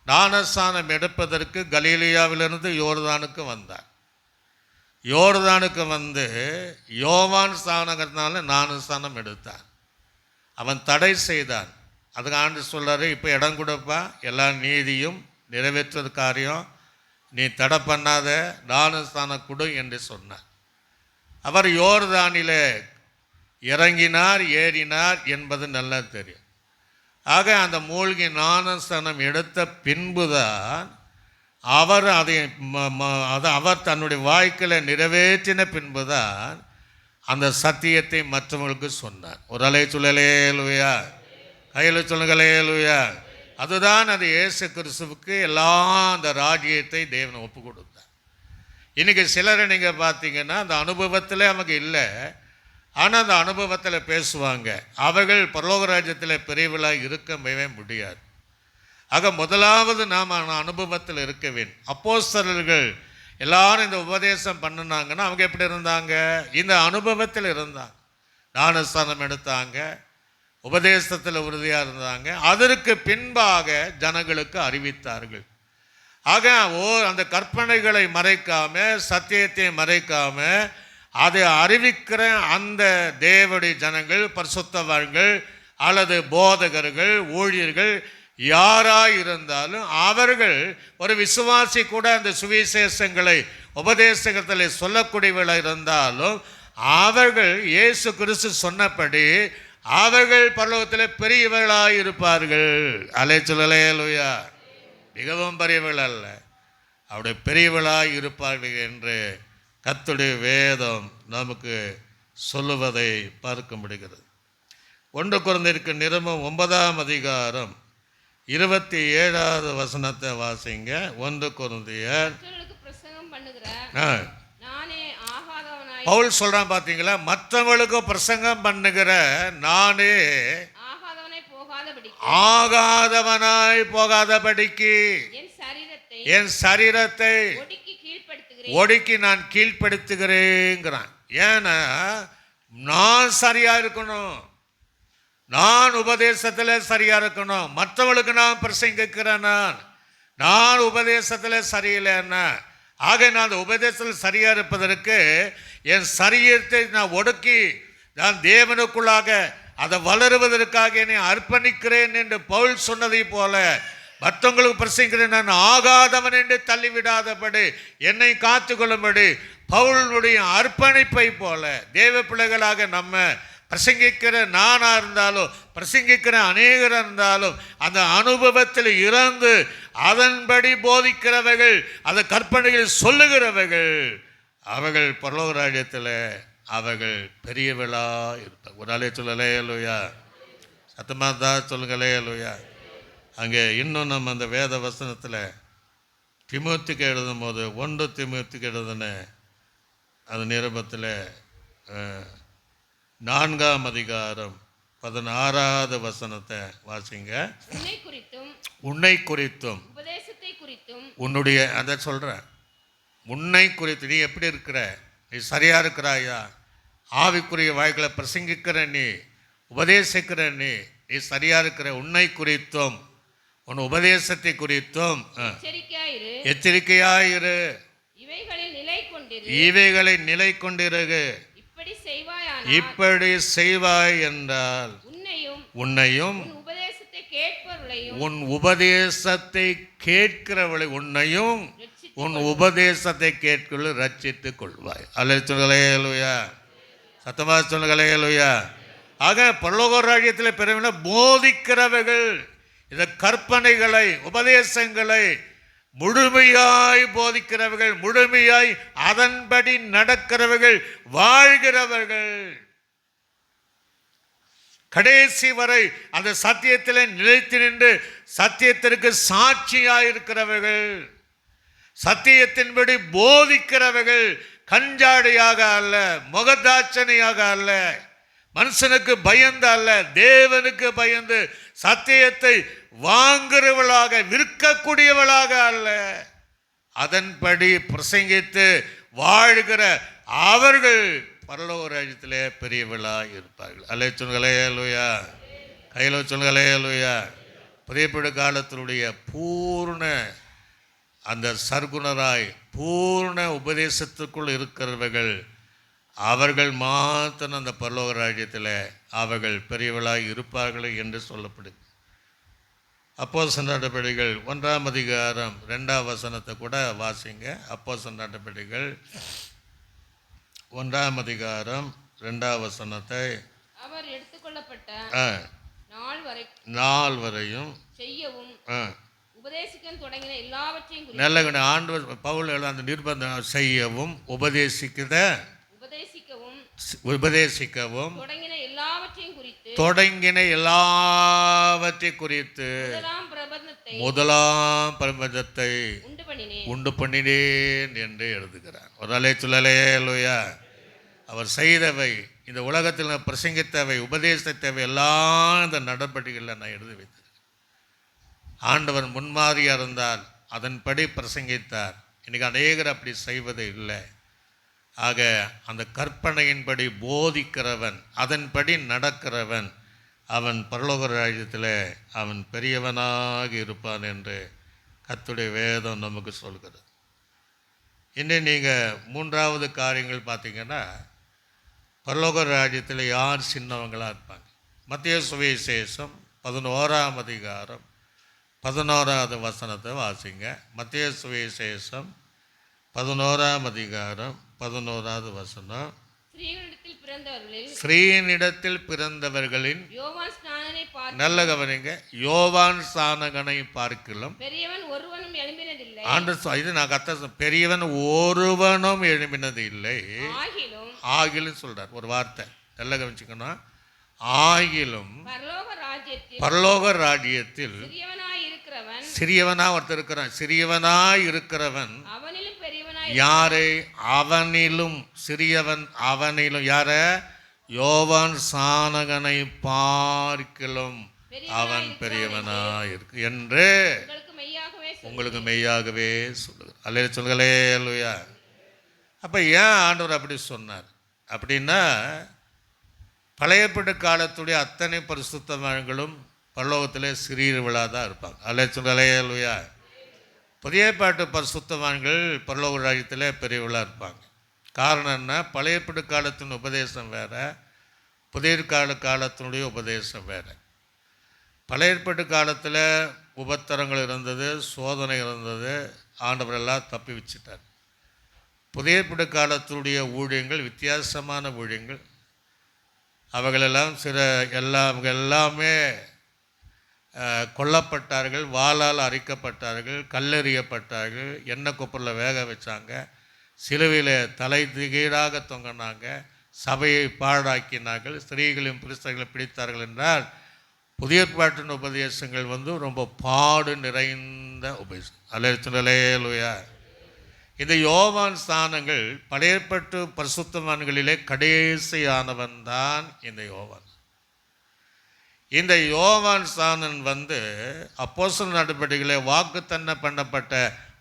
ஞானஸ்நானம் எடுப்பதற்கு கலீலியாவிலிருந்து யோர்தானுக்கு வந்தார். யோர்தானுக்கு வந்து யோவான் ஸ்நானங்கிறதுனால ஞானஸ்நானம் எடுத்தார். அவன் தடை செய்தான். அதுக்கு ஆண்டு சொல்கிறாரு, இப்போ இடம் கொடுப்பா, எல்லா நீதியும் நிறைவேற்றது காரியம் நீ தடை பண்ணாத, ஞானஸ்தானம் கொடு என்று சொன்னார். அவர் யோர்தானிலே இறங்கினார், ஏறினார் என்பது நல்லா தெரியும். ஆக அந்த மூழ்கி ஞானஸ்தானம் எடுத்த பின்புதான் அவர் அவர் தன்னுடைய வாழ்க்கையில் நிறைவேற்றின பின்புதான் அந்த சத்தியத்தை மற்றவங்களுக்கு சொன்னார். ஒரு அலை சொல்லலேலுயா, கையில் சொல்லுங்களேலுயா. அதுதான் அது இயேசு கிறிஸ்துவுக்கு எல்லா அந்த ராஜ்யத்தை தேவனை ஒப்பு கொடுத்தார். இன்றைக்கி சிலரை நீங்கள் பார்த்தீங்கன்னா அந்த அனுபவத்தில் நமக்கு இல்லை, ஆனால் அந்த அனுபவத்தில் பேசுவாங்க. அவர்கள் பரலோக ராஜ்யத்தில் பெரியவளாக இருக்கவே முடியாது. ஆக முதலாவது நாம் அனுபவத்தில் இருக்க வேண்டும். அப்போஸ்தலர்கள் எல்லாரும் இந்த உபதேசம் பண்ணினாங்கன்னா அவங்க எப்படி இருந்தாங்க? இந்த அனுபவத்தில் இருந்தாங்க. ஞானஸ்தானம் எடுத்தாங்க, உபதேசத்தில் உறுதியாக இருந்தாங்க. அதற்கு பின்பாக ஜனங்களுக்கு அறிவித்தார்கள். ஆக அந்த கற்பனைகளை மறைக்காம, சத்தியத்தை மறைக்காம அதை அறிவிக்கிற அந்த தேவனுடைய ஜனங்கள், பரிசுத்தவான்கள் அல்லது போதகர்கள், ஊழியர்கள் யாராக இருந்தாலும் அவர்கள் ஒரு விசுவாசி கூட அந்த சுவிசேஷங்களை உபதேசத்தில் சொல்லக்கூடியவர்களாக இருந்தாலும் அவர்கள் இயேசு கிறிஸ்து சொன்னபடி அவர்கள் பரலோகத்தில் பெரியவர்களாக இருப்பார்கள். அலை சொல்லலேலுயா, மிகவும் பெரியவர்கள் அல்ல, அவருடைய பெரியவர்களாக இருப்பார்கள் என்று கர்த்தருடைய வேதம் நமக்கு சொல்லுவதை பார்க்க முடிகிறது. 1 கொரிந்தியருக்கு நிருபம் 9ஆம் அதிகாரம் 27வது வசனத்தை வாசிங்க. 1 கொரிந்தியர். பவுல் சொல்றான் பார்த்தீங்களா, மற்றவர்களுக்கு பிரசங்கம் பண்ணுகிற நானே ஆகாதவனாய் போகாதபடிக்கு என் சரீரத்தை ஒடுக்கி நான் கீழ்ப்படுத்துகிறேங்கிறான். ஏன்னா நான் சரியா இருக்கணும், நான் உபதேசத்தில் சரியா இருக்கணும். மற்றவர்களுக்கு நான் பிரசங்கிக்கிறேன், நான் உபதேசத்தில் சரியில்லைன்னா ஆக நான் அந்த உபதேசத்தில் சரியா இருப்பதற்கு என் சரீரத்தை நான் ஒடுக்கி நான் தேவனுக்குள்ளாக அதை வளருவதற்காக என்னை அர்ப்பணிக்கிறேன் என்று பவுல் சொன்னதை போல மற்றவங்களுக்கு பிரசங்கிக்கிறேன். நான் ஆகாதவன் என்று தள்ளிவிடாதபடி என்னை காத்துக்கொள்ளும்படி பவுலுடைய அர்ப்பணிப்பை போல தேவ பிள்ளைகளாக நம்ம பிரசங்கிக்கிற நானாக இருந்தாலும் பிரசங்கிக்கிற அநேகராக இருந்தாலும் அந்த அனுபவத்தில் இறந்து அதன்படி போதிக்கிறவர்கள், அந்த கற்பனைகள் சொல்லுகிறவர்கள், அவர்கள் பரலோக ராஜ்யத்தில் அவர்கள் பெரியவளா இருப்பாங்க. ஒரு ஆளே சொல்லலேலுயா, சத்தமாக தான் சொல்லுங்களேலுயா. அங்கே இன்னும் நம்ம அந்த வேத வசனத்தில் திமோத்திக்கு எழுதும் போது 1 தீமோத்தேயுக்கு எழுதின அந்த நிருபத்தில் 4ஆம் அதிகாரம் 16வது வசனத்தை வாசிங்க. உன்னை குறித்தும் உன்னுடைய அதை சொல்கிறேன், உன்னை குறித்து நீ எப்படி இருக்கிற, நீ சரியாக இருக்கிறாயா, ஆவிக்குரிய வாய்களை பிரசங்கிக்கிற நீ, உபதேசிக்கிற நீ சரியாக இருக்கிற, உன்னை குறித்தும் உன் உபதேசத்தை குறித்தும் எச்சரிக்கையாயிரு, இவைகளை நிலை கொண்டிரு. இப்படி செய்வாய் என்றால் உன்னையும் உன் உபதேசத்தை கேட்கிறவளை உன்னையும் உன் உபதேசத்தை கேட்கிறவளை ரட்சித்துக் கொள்வாய். அல்ல சொல்லுங்களேலுயா, சத்தமா சொல்லுங்களேலுயா. ஆக பரலோக ராஜ்யத்தில் பிறவின போதிக்கிறவர்கள் இந்த கற்பனைகளை உபதேசங்களை முழுமையாய் போதிக்கிறவர்கள், முழுமையாய் அதன்படி நடக்கிறவர்கள், வாழ்கிறவர்கள், கடைசி வரை அந்த சத்தியத்தில் நிலைத்து நின்று சத்தியத்திற்கு சாட்சியாய் இருக்கிறவர்கள், சத்தியத்தின்படி போதிக்கிறவர்கள், கஞ்சாடியாக அல்ல, முகதாட்சணையாக அல்ல, மனுஷனுக்கு பயந்து அல்ல, தேவனுக்கு பயந்து சத்தியத்தை வாங்குறவளாக விற்கக்கூடியவளாக அல்ல, அதன்படி பிரசங்கித்து வாழ்கிற அவர்கள் பரலோக ராஜ்யத்திலே பெரியவளாக இருப்பார்கள். அல்ல சொல்லுங்களேலுயா, கையில் சொல்லுங்களேலுயா. புதிய காலத்தினுடைய பூர்ண அந்த சர்க்குணராய் பூர்ண உபதேசத்துக்குள் இருக்கிறவர்கள் அவர்கள் மாத்திரம் அந்த பரலோக ராஜ்யத்தில் அவர்கள் பெரியவளாக இருப்பார்கள் என்று சொல்லப்படுது. அப்போஸ்தலர் நடபடிகள் 1ஆம் அதிகாரம் 2ஆம் வசனத்தை கூட வாசிங்க. அப்போஸ்தலர் நடபடிகள் 1ஆம் அதிகாரம் 2ஆம் வசனத்தை. அவர் எடுத்துக்கொள்ளப்பட்ட நாள் வரையும் செய்யவும் உபதேசிக்க தொடங்கின எல்லாவற்றையும் நல்ல ஆண்டவர் பவுல் அந்த நிர்பந்தம் செய்யவும் உபதேசிக்கவும் தொடங்கின எல்லாவற்றையும் குறித்து முதலாம் பிரபஞ்சத்தை உண்டு பண்ணினேன் என்று எழுதுகிறார். ஒரு அலை சொல்லலையா? அவர் செய்தவை, இந்த உலகத்தில் பிரசங்கித்தவை, உபதேசித்தவை எல்லாம் இந்த நடவடிக்கைகளில் நான் எழுதி வைத்தேன். ஆண்டவர் முன்மாதிரியாக இருந்தால் அதன்படி பிரசங்கித்தார். இன்றைக்கி அநேகர் அப்படி செய்வது இல்லை. ஆக அந்த கற்பனையின்படி போதிக்கிறவன், அதன்படி நடக்கிறவன், அவன் பரலோக ராஜ்யத்தில் அவன் பெரியவனாக இருப்பான் என்று கர்த்தருடைய வேதம் நமக்கு சொல்கிறது. இன்னும் நீங்கள் 3வது காரியங்கள் பார்த்தீங்கன்னா, பரலோக ராஜ்யத்தில் யார் சின்னவங்களாக இருப்பாங்க? மத்தேயு சுவிசேஷம் 11ஆம் அதிகாரம் 11வது வசனத்தை வாசிங்க. மத்தேயு சுவிசேஷம் 11ஆம் அதிகாரம் 11வது வசனம். ஸ்ரீனிடத்தில் பிறந்தவர்களின் நல்ல கவனிங்க, யோவான் ஸ்நானகனை பார்க்கிலும் பெரியவன் ஒருவனும் எழும்பினதில்லை. இது நான் கத்த பெரியவன் ஒருவனும் எழும்பினது இல்லை. ஆகிலும் சொல்றார் ஒரு வார்த்தை, நல்ல கவனிச்சுக்கணும். ஆகிலும் பரலோக ராஜ்யத்தில் சிறியவனா ஒருத்தர் இருக்கிறான். சிறியவனாய் இருக்கிறவன் யாரு? அவனிலும் சிறியவன், அவனிலும் யார? யோவான் ஸ்நானகனை பார்க்கிலும் அவன் பெரியவனாய் இருக்கு என்று உங்களுக்கு மெய்யாகவே சொல்லுகிறார். அல்லேலூயா சொல்லுங்களே அல்லேலூயா. அப்போ ஏன் ஆண்டவர் அப்படி சொன்னார் அப்படின்னா, பழையப்பட்ட காலத்துடைய அத்தனை பரிசுத்தவான்களும் பரலோகத்திலே சிறியவர்களாக தான் இருப்பாங்க. அல்லேலூயா சொல்லுங்களே அல்லேலூயா. புதிய பாட்டு பரிசுத்தவான்கள் பரலோக ராஜ்யத்தில் பெரியவர்களாக இருப்பாங்க. காரணம் என்ன? பழையப்பட்ட காலத்தின் உபதேசம் வேறு, புதிய காலத்தினுடைய உபதேசம் வேறு. பழையப்பட்ட காலத்தில் உபத்திரங்கள் இருந்தது, சோதனை இருந்தது, ஆண்டவரெல்லாம் தப்பி வச்சுட்டார். புதிய காலத்துடைய ஊழியங்கள் வித்தியாசமான ஊழியங்கள். அவங்களெல்லாம் எல்லாமே கொல்லப்பட்டார்கள், வாளால் அரிக்கப்பட்டார்கள், கல்லெறியப்பட்டார்கள், எண்ணெய் கொப்பரில் வேக வச்சாங்க, சிலுவையில் தலை கீழாக தொங்கினாங்க, சபையை பாழாக்கினார்கள், ஸ்திரீகளையும் புருஷர்களை பிடித்தார்கள் என்றால் புதிய பாட்டின் உபதேசங்கள் ரொம்ப பாடு நிறைந்த உபதேசம். அல்லேலூயா. இந்த யோவான் ஸ்நானங்கள் பழையப்பட்டு பரிசுத்தவான்களிலே கடைசியானவன் தான் இந்த யோவான். இந்த யோவான் ஸ்நானன் அப்போஸ்தலர் நடபடிகளே வாக்குத்தத்தம் பண்ணப்பட்ட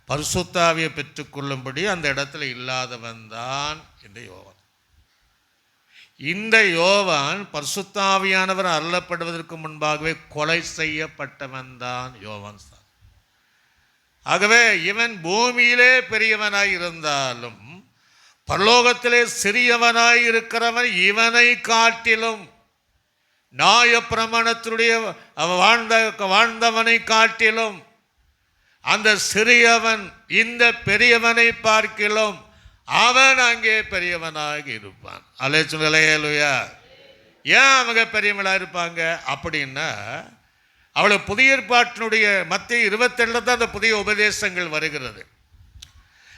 பரிசுத்தாவியை பெற்றுக்கொள்ளும்படி அந்த இடத்துல இல்லாதவன் தான் இந்த யோவான். இந்த யோவான் பரிசுத்தாவியானவர் அருளப்படுவதற்கு முன்பாகவே கொலை செய்யப்பட்டவன் தான் யோவான் ஸ்நானன். ஆகவே இவன் பூமியிலே பெரியவனாய் இருந்தாலும் பரலோகத்திலே சிறியவனாய் இருக்கிறவன் இவனை காட்டிலும், நியாயப்பிரமாணத்தினுடைய வாழ்ந்தவனை காட்டிலும் அந்த சிறியவன் இந்த பெரியவனை பார்க்கிலும் அவன் அங்கே பெரியவனாக இருப்பான். அல்லேலூயா. ஏன் அவங்க பெரியவனாக இருப்பாங்க அப்படின்னா, அவளுக்கு புதிய ஏற்பாட்டினுடைய மத்திய 27 தான் அந்த புதிய உபதேசங்கள் வருகிறது.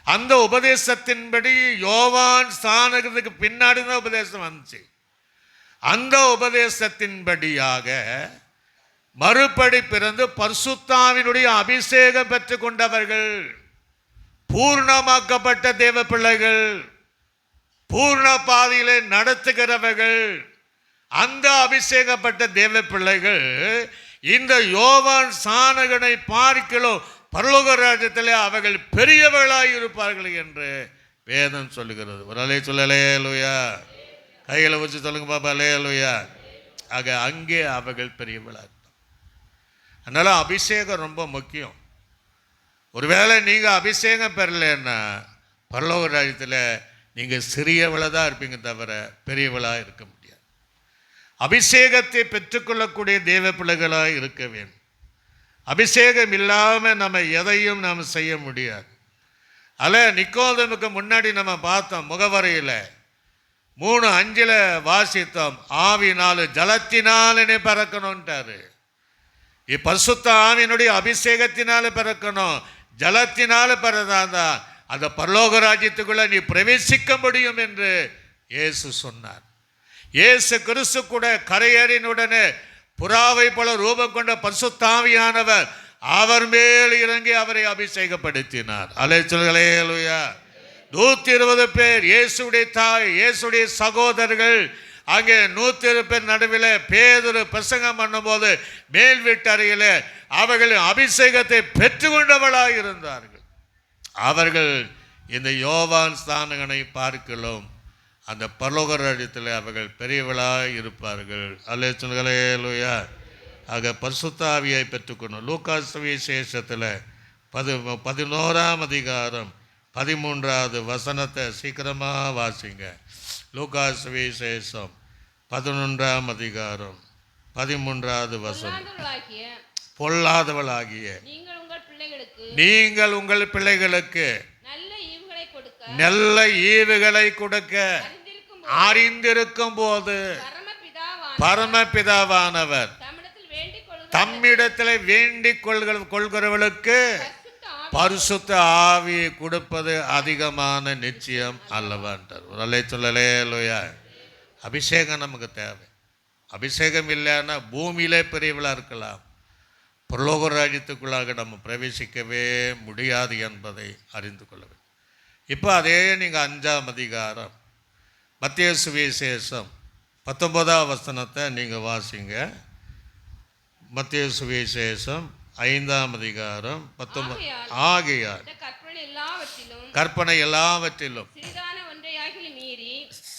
அந்த உபதேசத்தின்படி யோவான் ஸ்நானகத்துக்கு பின்னாடி தான் உபதேசம் வந்துச்சு. அந்த உபதேசத்தின்படியாக மறுபடி பிறந்து பரிசுத்தாவினுடைய அபிஷேகம் பெற்று கொண்டவர்கள், பூர்ணமாக்கப்பட்ட தேவ பிள்ளைகள், பூர்ண பாதையிலே நடத்துகிறவர்கள், அந்த அபிஷேகப்பட்ட தேவ பிள்ளைகள் இந்த யோவான் ஸ்நானகனை பார்க்கிலும் பரலோக ராஜ்யத்திலே அவர்கள் பெரியவர்களாய் இருப்பார்கள் என்று வேதம் சொல்லுகிறது. ஒரு அலை சொல்லலேலூயா. கைகளை வச்சு சொல்லுங்க பாப்பா, அல்லேலூயா. ஆக அங்கே அவர்கள் பெரியவர்களாக இருப்பாங்க. அதனால அபிஷேகம் ரொம்ப முக்கியம். ஒருவேளை நீங்கள் அபிஷேகம் பெறலைன்னா பரலோக ராஜ்யத்தில் நீங்கள் சிறியவளாக தான் இருப்பீங்க தவிர பெரியவளாக இருக்க முடியாது. அபிஷேகத்தை பெற்றுக்கொள்ளக்கூடிய தேவ பிள்ளைகளாக இருக்க வேண்டும். அபிஷேகம் இல்லாமல் நம்ம எதையும் நாம் செய்ய முடியாது. நிக்கோதேமுக்கு முன்னாடி நம்ம பார்த்தோம், முகவரையில் 3:5 வாசித்தோம், ஆவினாலும் ஜலத்தினாலே பிறக்கணும்ட்டாரு. பரிசுத்த ஆவியினுடைய அபிஷேகத்தினால பிறக்கணும், ஜலத்தினால பிறந்தாதான் அந்த பரலோக ராஜ்யத்துக்குள்ள நீ பிரவேசிக்க முடியும் என்று இயேசு சொன்னார். இயேசு கிறிஸ்து கூட கரையேறினுடனே புறாவை போல ரூபம் கொண்ட பரிசுத்த ஆவியானவர் அவர் மேல் இறங்கி அவரை அபிஷேகப்படுத்தினார். அல்லேலூயா. 120 பேர், இயேசுடைய தாய், இயேசுடைய சகோதரர்கள், அங்கே 120 பேர் நடுவில் பேதுரு பிரசங்கம் பண்ணும்போது மேல் வீட்டறையில் அவர்கள் அபிஷேகத்தை பெற்றுக்கொண்டவளாக இருந்தார்கள். அவர்கள் இந்த யோவான் ஸ்நானகனை பார்க்கலாம் அந்த பரலோக ராஜ்யத்தில் அவர்கள் பெரியவளாக இருப்பார்கள். அல்லேலூயா. ஆக பரிசுத்த ஆவியை பெற்றுக்கணும். லூக்கா சுவிசேஷத்தில் 11ஆம் அதிகாரம் 13வது வசனத்தை சீக்கிரமாக வாசிங்க. லூக்கா சுவிசேஷம் 11ஆம் அதிகாரம் 13வது வசனம். பொல்லாதவளாகிய நீங்கள் உங்கள் பிள்ளைகளுக்கு நல்ல ஈவுகளை கொடுக்க அறிந்திருக்கும் போது பரமபிதாவானவர் தம்மிடத்தில் வேண்டிக் கொள்கிறவர்களுக்கு பரிசுத்த ஆவியை கொடுப்பது அதிகமான நிச்சயம் அல்லவான்றார். அல்லேலூயா. அபிஷேகம் நமக்கு தேவை. அபிஷேகம் இல்லைன்னா பூமியிலே பெரியவளாக இருக்கலாம், பரலோக ராஜ்யத்துக்குள்ளாக நம்ம பிரவேசிக்கவே முடியாது என்பதை அறிந்து கொள்ள வேண்டும். இப்போ அதே நீங்கள் 5ஆம் அதிகாரம் மத்தேயு சுவிசேஷம் 19ஆம் வசனத்தை நீங்கள் வாசிங்க. மத்தேயு சுவிசேஷம் 5ஆம் அதிகாரம் 19. ஆகையால் கற்பனை எல்லாவற்றிலும்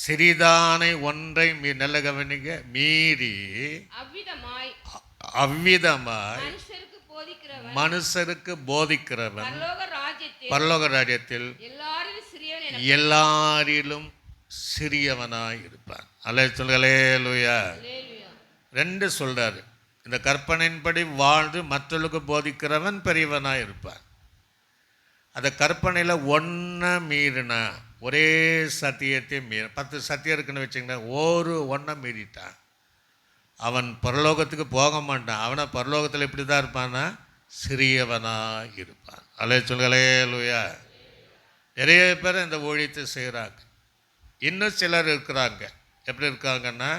சிறிதானை ஒன்றை நல்ல கவனிங்க மீறி அவ்விதமாய் மனுஷருக்கு போதிக்கிறவன் பரலோக ராஜ்யத்தில் எல்லாரிலும் சிறியவனாய் இருப்பான். அல்லேலூயா. 2 சொல்றாரு. இந்த கற்பனையின்படி வாழ்ந்து மற்றவர்களுக்கு போதிக்கிறவன் பெரியவனாக இருப்பான். அந்த கற்பனையில் ஒன்றை மீறினா, ஒரே சத்தியத்தை 10 சத்தியம் இருக்குன்னு வச்சுங்கன்னா ஒன்றை மீறிட்டான், அவன் பரலோகத்துக்கு போக மாட்டான். அவனை பரலோகத்தில் எப்படி தான் இருப்பான்னா சிறியவனாக இருப்பான். அல்லேலூயா. நிறைய பேர் இந்த ஊழியத்தை செய்கிறாங்க. இன்னும் சிலர் இருக்கிறாங்க. எப்படி இருக்காங்கன்னா,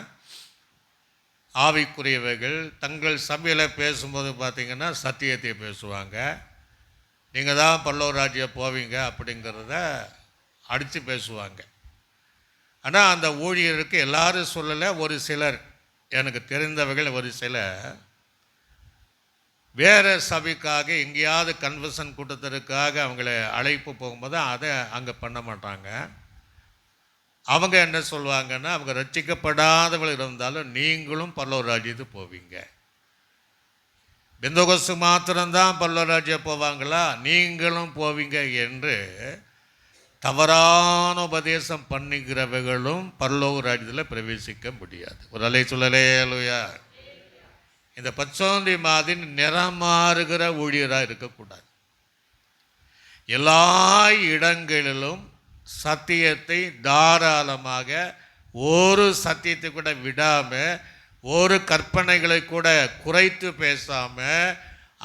ஆவிக்குரியவைகள் தங்கள் சபையில் பேசும்போது பார்த்திங்கன்னா சத்தியத்தை பேசுவாங்க. நீங்கள் தான் பரலோக ராஜ்யம் போவீங்க அப்படிங்கிறத அடித்து பேசுவாங்க. ஆனால் அந்த ஊழியருக்கு எல்லாரும் சொல்லலை. ஒரு சிலர், எனக்கு தெரிந்தவர்கள் ஒரு சிலர் வேறு சபைக்காக எங்கேயாவது கன்வென்ஷன் கூட்டத்திற்காக அவங்கள அழைப்பு போகும்போது அதை அங்கே பண்ண மாட்டாங்க. அவங்க என்ன சொல்லுவாங்கன்னா, அவங்க ரட்சிக்கப்படாதவர்கள் இருந்தாலும் நீங்களும் பரலோக ராஜ்யத்துக்கு போவீங்க. பெந்தகோஸ்து மாத்திரம்தான் பரலோக ராஜ்யம் போவாங்களா, நீங்களும் போவீங்க என்று தவறான உபதேசம் பண்ணுகிறவர்களும் பரலோக ராஜ்யத்தில் பிரவேசிக்க முடியாது. ஒரு அல்லேலூயா. இந்த பச்சோந்தி மாதிரி நிறமாறுகிற ஊழியராக இருக்கக்கூடாது. எல்லா இடங்களிலும் சத்தியத்தை தாராளமாக, ஒரு சத்தியத்தை கூட விடாமல், ஒரு கற்பனைகளை கூட குறைத்து பேசாமல்,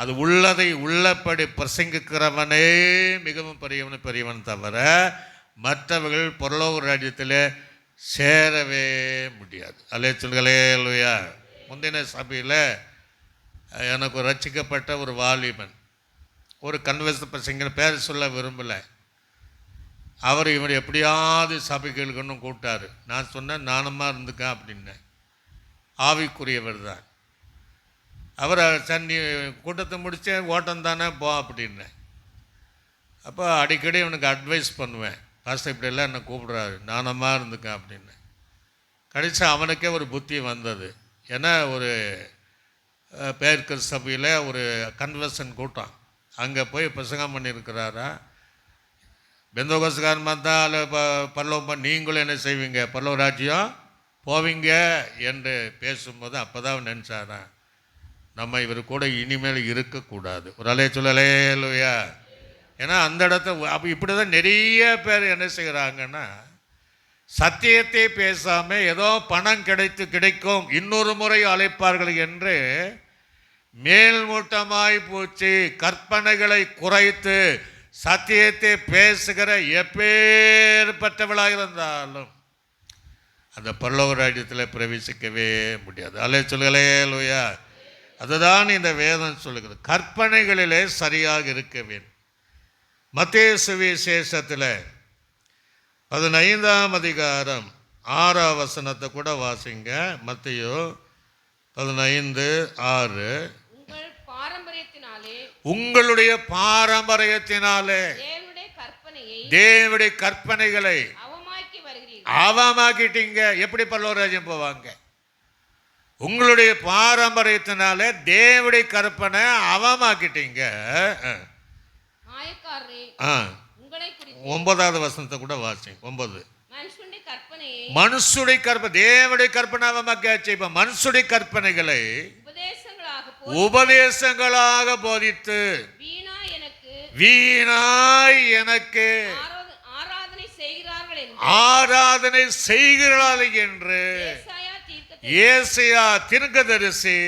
அது உள்ளதை உள்ளபடி பிரசங்கிக்கிறவனே மிகவும் பெரியவன் தவிர மற்றவர்கள் பரலோக ராஜ்யத்தில் சேரவே முடியாது. அல்லேலூயா. முந்தின சபையில் எனக்கு ரட்சிக்கப்பட்ட ஒரு வாலிபன், ஒரு கன்வென்ஷன் பிரசங்க, பேர் சொல்ல விரும்பலை, அவர் இவர் எப்படியாவது சபைகளுக்குன்னு கூப்பிட்டாரு. நான் சொன்னேன், நானுமா இருந்துக்கேன் அப்படின்னேன். ஆவிக்குரியவர் தான் அவர். சன்னி கூட்டத்தை முடித்தேன், ஓட்டம் தானே போ அப்படின்னேன். அப்போ அடிக்கடி இவனுக்கு அட்வைஸ் பண்ணுவேன், பாஸ்டர் இப்படியெல்லாம் என்னை கூப்பிடுறாரு, நானம்மா இருந்துக்கேன் அப்படின்னேன். கடைசி அவனுக்கே ஒரு புத்தி வந்தது. ஏன்னா ஒரு பேர்க்கர் சபையில் ஒரு கன்வென்ஷன் கூட்டம், அங்கே போய் பிரசங்கம் பண்ணியிருக்கிறாரா, பெந்தகோஸ்துக்காரன் வந்தால் பரலோகம் நீங்களும் என்ன செய்வீங்க, பரலோக ராஜ்யம் போவீங்க என்று பேசும்போது அப்போ தான் நினச்சாரான், நம்ம இவர் கூட இனிமேல் இருக்கக்கூடாது. ஒரு அலே சொல்லலேலுயா. ஏன்னா அந்த இடத்த அப்போ இப்படி தான் நிறைய பேர் என்ன செய்கிறாங்கன்னா, சத்தியத்தை பேசாமல் ஏதோ பணம் கிடைக்கும் இன்னொரு முறை அழைப்பார்கள் என்று மேல்மூட்டமாய் போச்சு. கற்பனைகளை குறைத்து சத்தியத்தை பேசுகிற எப்பேற்பட்டவளாக இருந்தாலும் அந்த பரலோக ராஜ்யத்தில் பிரவேசிக்கவே முடியாது. அலே சொல்லுங்களேலுயா. அதுதான் இந்த வேதம் சொல்லுகிறது. கற்பனைகளிலே சரியாக இருக்க வேண்டும். மத்தேயு சுவிசேஷத்தில் 15ஆம் அதிகாரம் 6ஆம் வசனத்தை கூட வாசிங்க. மத்தேயு 15:6. உங்களுடைய பாரம்பரியத்தினாலே தேவனுடைய கற்பனைகளை அவமாக்கிட்டீங்க. எப்படி பரலோக ராஜ்யம் போவாங்க? உங்களுடைய பாரம்பரியத்தினாலே தேவனுடைய கற்பனை அவமாக்கிட்டீங்க. 9ஆவது வசனத்தை கூட வாசிங்க. 9. மனுஷுடைய கற்பனை தேவனுடைய கற்பனை அவமாக்கியாச்சு. இப்ப மனுஷுடைய கற்பனைகளை உபதேசங்களாக போதித்து வீணாய் எனக்கு ஆராதனை செய்கிறார்கள் என்று ஏசாயா தீர்க்கதரிசி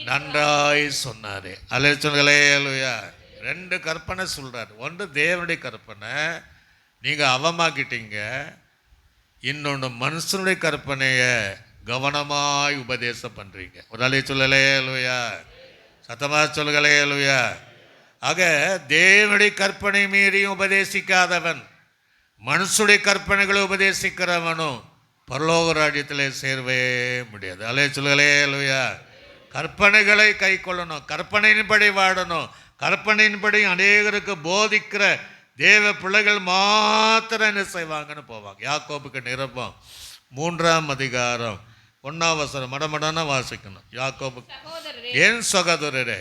நன்றாய் சொன்னாரு. அல்லேலூயா. 2 கற்பனை சொல்றாரு. ஒன்று தேவனுடைய கற்பனை, நீங்க அவமாக்கிட்டீங்க. இன்னொன்று மனுஷனுடைய கற்பனையை கவனமாய் உபதேசம் பண்றீங்க. ஒரு அலை சொல்லலேலுயா. சத்தமா சொல்லுங்களேலுயா. ஆக தேவனுடைய கற்பனை மீறியும் உபதேசிக்காதவன் மனுஷனுடைய கற்பனைகளை உபதேசிக்கிறவனும் பரலோக ராஜ்யத்தில் சேரவே முடியாது. அலே சொல்லுங்களேலுயா. கற்பனைகளை கை கொள்ளணும், கற்பனையின்படி வாழணும். கற்பனையின்படி அநேகருக்கு போதிக்கிற தேவ பிள்ளைகள் மாத்திரம் என்ன செய்வாங்கன்னு போவாங்க. யாக்கோபுக்கு நிருபம் 3ஆம் அதிகாரம் 1ஆம் வசனம் மடமடான வாசிக்கணும். யாக்கோபு என் சகோதரரே,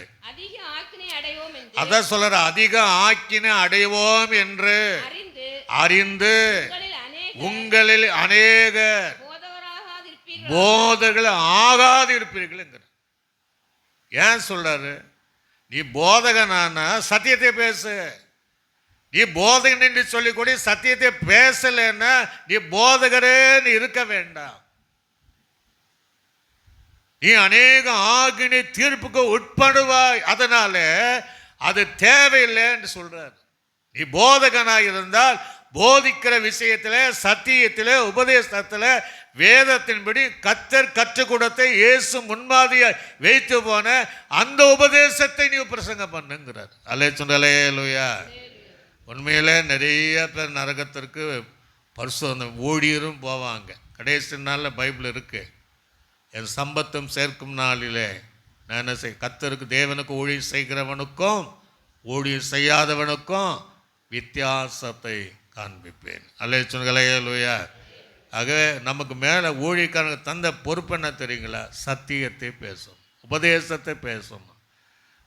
அதான் சொல்ற, அதிக ஆக்கினை அடைவோம் என்று அறிந்து உங்களில் அநேக போதகர்கள் ஆகாது இருப்பீர்கள் என்கிற. ஏன் சொல்றாரு? நீ போதகனானா சத்தியத்தை பேசு. நீ போதகன் என்று சொல்லிக்கூட சத்தியத்தை பேசலன்னா நீ போதகரே நீ இருக்க வேண்டாம். நீ அநேக ஆகினை தீர்ப்புக்கு உட்படுவாய். அதனால அது தேவையில்லை என்று சொல்றார். நீ போதகனாக இருந்தால் போதிக்கிற விஷயத்தில் சத்தியத்தில் உபதேசத்தில் வேதத்தின்படி கர்த்தர் கற்றுக் கொடுத்த இயேசு முன்மாதிரியாய் வைத்து போன அந்த உபதேசத்தை நீ பிரசங்கம் பண்ணுங்கிறார். அல்லேலூயா. உண்மையிலே நிறைய பேர் நரகத்திற்கு பரிசுத்த ஊழியரும் போவாங்க. கடைசி நாளில் பைபிள் இருக்கு, என் சம்பத்தும் சேர்க்கும் நாளிலே நான் என்ன செய் கர்த்தருக்கு தேவனுக்கு ஊழியம் செய்கிறவனுக்கும் ஊழியம் செய்யாதவனுக்கும் வித்தியாசத்தை காண்பிப்பேன். அல்லேலூயா. ஆகவே நமக்கு மேலே ஊழியக்காரனுக்கு தந்த பொறுப்பு என்ன தெரியுங்களா? சத்தியத்தை பேசணும், உபதேசத்தை பேசணும்.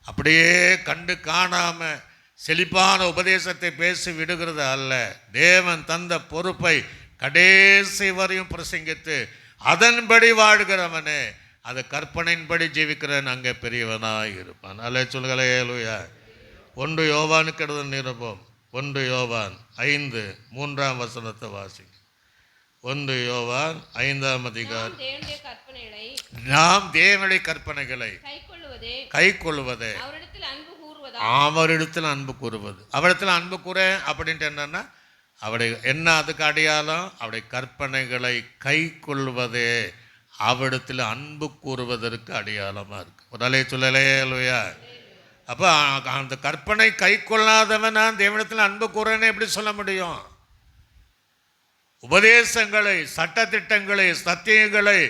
அப்படியே கண்டு காணாமல் செழிப்பான உபதேசத்தை பேசி விடுகிறது அல்ல. தேவன் தந்த பொறுப்பை கடைசி வரையும் பிரசங்கித்து அதன்படி வாழ்கிறவனே அது கற்பனையின்படி ஜீவிக்கிறவன் அங்கே பெரியவனாய் இருப்பான். அல்ல சொல்லுங்களேலுயா. 1 யோவானுக்கு எழுதின நிருபம் 1 யோவான் 5:3ஆம் வசனத்தை வாசிங்க. 1 யோவான் 5ஆம் அதிகாரம். நாம் தேவனுடைய கற்பனைகளை கை கொள்வதே அவரிடத்தில் அன்பு கூறுவது. அவரிடத்தில் அன்பு கூற அப்படின்ட்டு என்னன்னா, அவருடைய என்ன அதுக்கு அடையாளம்? அவருடைய கற்பனைகளை கை கொள்வதே அவரிடத்தில் அன்பு கூறுவதற்கு அடையாளமாக இருக்கு. ஒரு அலைய சொல்லலையா? அப்போ அந்த கற்பனை கை கொள்ளாதவன் நான் தேவனிடத்தில் அன்பு கூறேன்னு எப்படி சொல்ல முடியும்? உபதேசங்களை சட்டத்திட்டங்களை சத்தியங்களை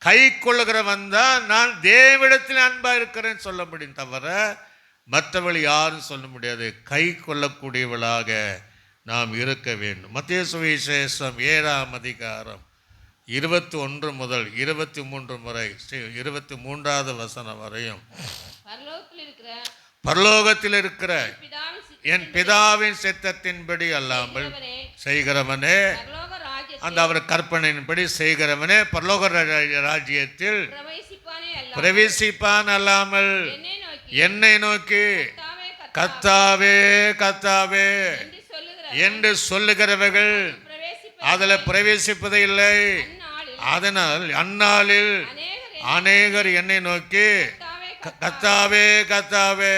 கை கொள்ளுகிறவன் தான் நான் தேவனிடத்தில் அன்பா இருக்கிறேன்னு சொல்ல முடியும், தவிர மற்றவள் யாரும் சொல்ல முடியாது. கை கொள்ளக்கூடியவளாக நாம் இருக்க வேண்டும். மத்தேயு சுவிசேஷம் 7ஆம் அதிகாரம் 21 முதல் 23 வரை 23வது வசனம் வரையும். பரலோகத்தில் இருக்கிற என் பிதாவின் சித்தத்தின்படி அல்லாமல் செய்கிறவனே, அந்த அவர் கற்பனையின்படி செய்கிறவனே பரலோக ராஜ்யத்தில் பிரவேசிப்பான் அல்லாமல் என்னை நோக்கி கர்த்தாவே, கத்தாவே கத்தாவே என்று சொல்லுகிறவர்கள் அதில் பிரவேசிப்பது இல்லை. அதனால் அந்நாளில் அநேகர் என்னை நோக்கி கத்தாவே கத்தாவே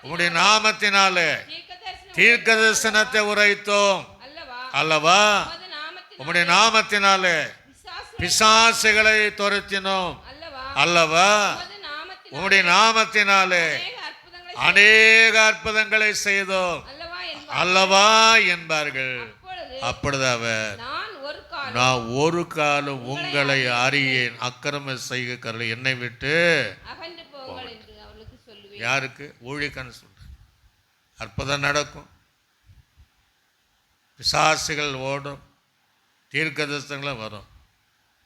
உம்முடைய நாமத்தினாலே தீர்க்க தரிசனத்தை உரைத்தோம் அல்லவா, உம்முடைய நாமத்தினாலே பிசாசுகளை துரத்தினோம் அல்லவா, உம்முடைய நாமத்தினாலே அநேக அற்புதங்களை செய்தோம் அல்லவா என்பார்கள். அப்பொழுது அவர், நான் ஒரு காலம் உங்களை அறியேன், அக்கிரம செய்கிறவர்களை என்னை விட்டு யாருக்கு? ஊழியக்காரன் சொல்ற. அற்புதம் நடக்கும், பிசாசுகள் ஓடும், தீர்க்கதரிசனங்களும் வரும்,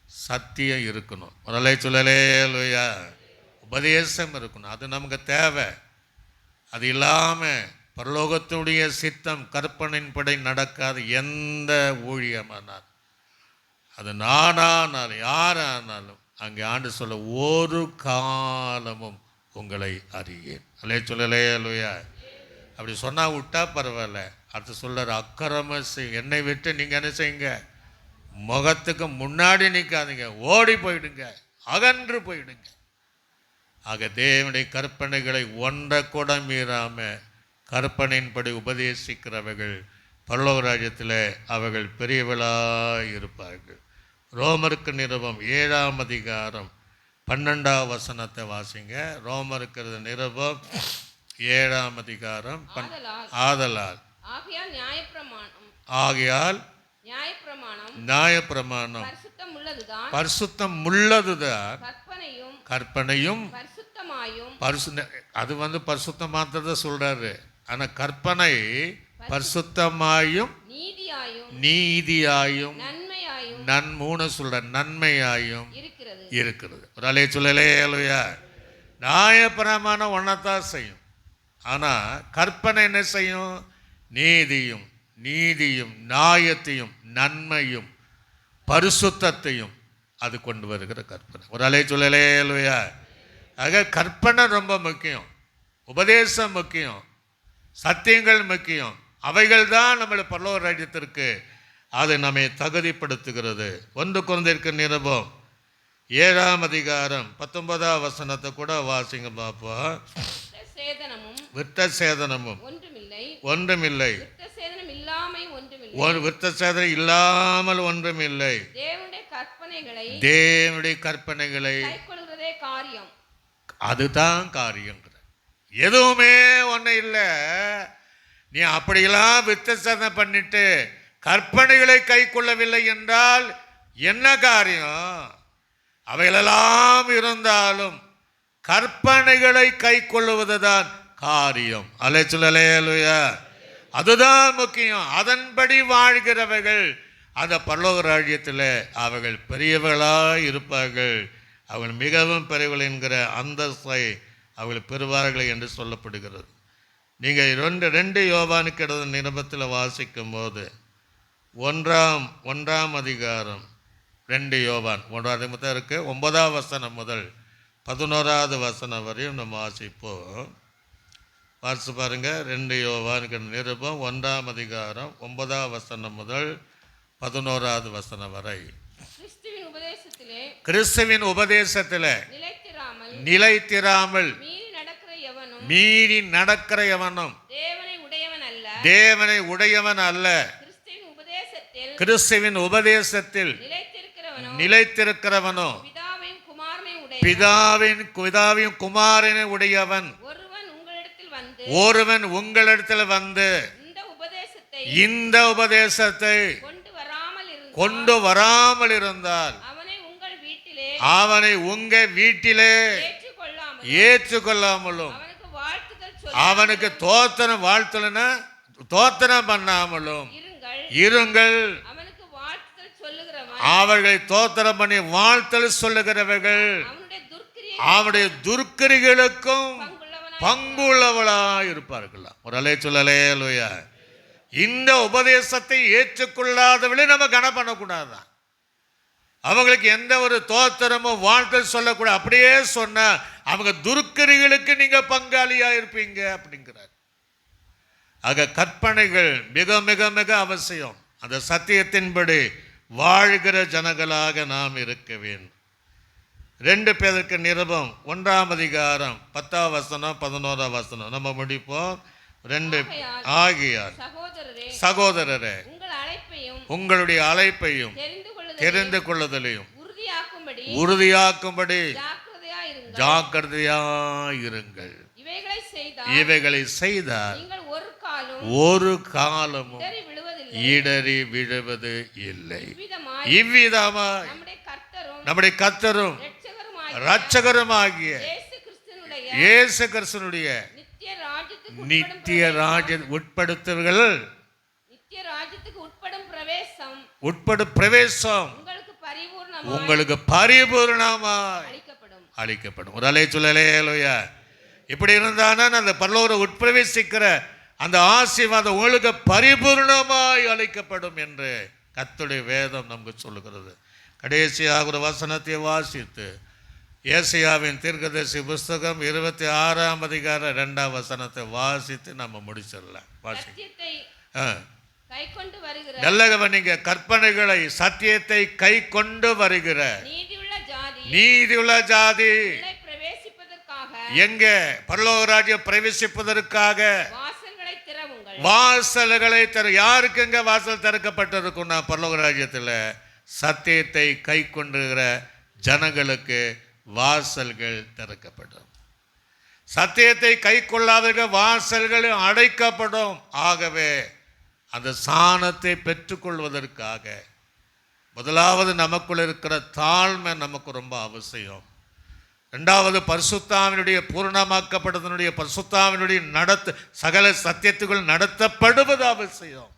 சத்தியம் இருக்கணும், முதலை சொல்லலேலுயா, உபதேசம் இருக்கணும். அது நமக்கு தேவை. அது இல்லாமல் பரலோகத்துடைய சித்தம் கற்பனையின்படி நடக்காத எந்த ஊழியமானாலும், அது நானானாலும் யாரானாலும், அங்கே ஆண்டு சொல்ல ஒரு காலமும் உங்களை அறியேன். அல்லே சொல்லலேலுயா. அப்படி சொன்னால் விட்டா பரவாயில்ல. அடுத்து சொல்கிற அக்கிரம என்னை விட்டு நீங்கள் என்ன செய்யுங்க, முகத்துக்கு முன்னாடி நிற்காதீங்க, ஓடி போயிடுங்க, அகன்று போயிடுங்க. ஆக தேவனுடைய கற்பனைகளை ஒன்றை கூட மீறாமல் கற்பனையின்படி உபதேசிக்கிறவர்கள் பரலோக ராஜ்யத்தில் அவர்கள் பெரியவளாக இருப்பார்கள். ரோமருக்கு நிருபம் 7ஆம் அதிகாரம் 12ஆம் வசனத்தை வாசிங்க. ரோமருக்கு நிருபம் 7ஆம் அதிகாரம். ஆதலால் ஆகையால் நியாயப்பிரமாணம் பரிசுத்தம் உள்ளதுதான், கற்பனையும் அது பரிசுத்தம் மாத்திரத சொல்றாரு. ஆனா கற்பனை பரிசுத்தமாயும் நீதியாயும் நன்மூணு சொல்ற நன்மையாயும் இருக்கிறது. ஒரு அலைய சொல்லலையா. நியாயப்பிரமாணம் ஒன்னத்தான் செய்யும், ஆனா கற்பனை என்ன செய்யும்? நீதியும் நியாயத்தையும் நன்மையும் பரிசுத்தத்தையும் அது கொண்டு வருகிற கற்பனை. ஒரு அலைய சொல்லலையா. ஆக கற்பனை ரொம்ப முக்கியம், உபதேசம் முக்கியம், சத்தியங்கள் முக்கியம். அவைகள் தான் நம்மளை பரலோக ராஜ்யத்திற்கு அது நம்மை தகுதிப்படுத்துகிறது. 1 கொரிந்தியர் நிருபம் 7ஆம் அதிகாரம் 19ஆம் வசனத்தை கூட வாசிங்க பார்ப்போம். விருத்த சேதனமும் ஒன்றுமில்லை, விருத்த சேதனம் இல்லாமல் ஒன்றுமில்லை. தேவனுடைய கற்பனைகளை அதுதான் காரியம். எதுவுமே ஒன்று இல்லை. நீ அப்படியெல்லாம் விருத்த சேதனம் பண்ணிட்டு கற்பனைகளை கை கொள்ளவில்லை என்றால் என்ன காரியம்? அவைகளெல்லாம் இருந்தாலும் கற்பனைகளை கை கொள்ளுவதுதான் காரியம். அலைச்சுலையா, அதுதான் முக்கியம். அதன்படி வாழ்கிறவர்கள் அந்த பரலோக ராஜ்யத்தில் அவர்கள் பெரியவர்களாக இருப்பார்கள். அவர்கள் மிகவும் பெரியவர்கள் என்கிற அந்தஸ்தை அவர்கள் பெறுவார்கள் என்று சொல்லப்படுகிறது. நீங்கள் 2 யோவானுக்கு எழுதின நிருபத்தில் வாசிக்கும் போது 1ஆம் அதிகாரம் 2 யோவான் 1ஆம் அதிகாரம் இருக்குது. 9ஆம் வசனம் முதல் 11ஆவது வசனம் வரையும் நம்ம வாசிப்போம். வாசித்து பாருங்கள். 2 யோவானுக்கு நிருபம் 1ஆம் அதிகாரம் 9ஆம் வசனம் முதல் 11ஆவது வசனம் வரை. கிறிஸ்துவின் உபதேசத்தில் நிலைத்திராமல் மீறி நடக்கிற எவனும் தேவனை உடையவன் அல்ல. கிறிஸ்துவின் உபதேசத்தில் நிலைத்திருக்கிறவனோ பிதாவையும் குமாரனை உடையவன். ஒருவன் உங்களிடத்தில் வந்து இந்த உபதேசத்தை கொண்டு வராமல் இருந்தால் அவனை உங்க வீட்டிலே ஏற்றுக்கொள்ளாமலும் அவனுக்கு தோத்திரம் பண்ணாமலும் இருங்கள். அவர்களை தோத்திரம் பண்ணி வாழ்த்தல் சொல்லுகிறவர்கள் அவனுடைய துர்க்கிரிகளுக்கும் பங்குள்ளவளா இருப்பார்கள். ஒரு அலை சொல்லலையா. இந்த உபதேசத்தை ஏற்றுக்கொள்ளாதவளை நம்ம கன பண்ணக்கூடாதான். அவங்களுக்கு எந்த ஒரு தோத்திரமும் வாழ்த்து சொல்லக்கூட, அப்படியே சொன்ன அவங்க துர்க்கரிகளுக்கு நீங்க பங்காளியா இருப்பீங்க அப்படிங்கிறார். ஆக கற்பனைகள் மிக மிக மிக அவசியம். அந்த சத்தியத்தின்படி வாழ்கிற ஜனங்களாக நாம் இருக்க வேண்டும். 2 பேருக்கு நிருபம் 1ஆம் அதிகாரம் 10ஆம் வசனம் 11ஆம் வசனம் நம்ம முடிப்போம். 2 ஆகியார் சகோதரரே உங்களுடைய அழைப்பையும் தெரிந்து கொள்ளுதலையும் உறுதியாக்கும்படி ஜாக்கிரதையாயிருங்கள். இவைகளை செய்தால் ஒரு காலமும் இடறி விழுவது இல்லை. இவ்விதமாய் நம்முடைய கர்த்தரும் இரட்சகருமாகிய இயேசு கிறிஸ்துவினுடைய நித்திய ராஜ்ய உட்படும் பிரவேசம் உங்களுக்கு பரிபூர்ணமாய் அளிக்கப்படும். ஒரு அலை சொல்லலையா? இப்படி இருந்தானா அந்த பரலோக உட்பிரவேசிக்கிற அந்த ஆசீர்வாதம் உங்களுக்கு பரிபூர்ணமாய் அளிக்கப்படும் என்று கர்த்தருடைய வேதம் நமக்கு சொல்லுகிறது. கடைசியாக ஒரு வசனத்தை வாசித்து ஏசாயாவின் தீர்க்கதரிசி புஸ்தகம் 26ஆம் அதிகாரம் 2ஆம் வசனத்தை வாசித்து நம்ம முடிச்சிடலாம். நல்ல கவனிங்க. கற்பனைகளை சத்தியத்தை கை கொண்டு வருகிற நீதியுள்ள ஜாதி எங்க பரலோக ராஜ்யம் பிரவேசிப்பதற்காக வாசல்களை யாருக்குங்க வாசல் திறக்கப்பட்டிருக்கும்னா பரலோக ராஜ்யத்தில் சத்தியத்தை கை கொண்டுகிற ஜனங்களுக்கு வாசல்கள் திறக்கப்படும். சத்தியத்தை கை கொள்ளாதவர்கள் வாசல்கள் அடைக்கப்படும். ஆகவே அந்த சாணத்தை பெற்றுக்கொள்வதற்காக முதலாவது நமக்குள் இருக்கிற தாழ்மை நமக்கு ரொம்ப அவசியம். 2வது பரிசுத்தாவினுடைய பூரணமாக்கப்படுவதனுடைய பரிசுத்தாவினுடைய சகல சத்தியத்துக்குள் நடத்தப்படுவது அவசியம்.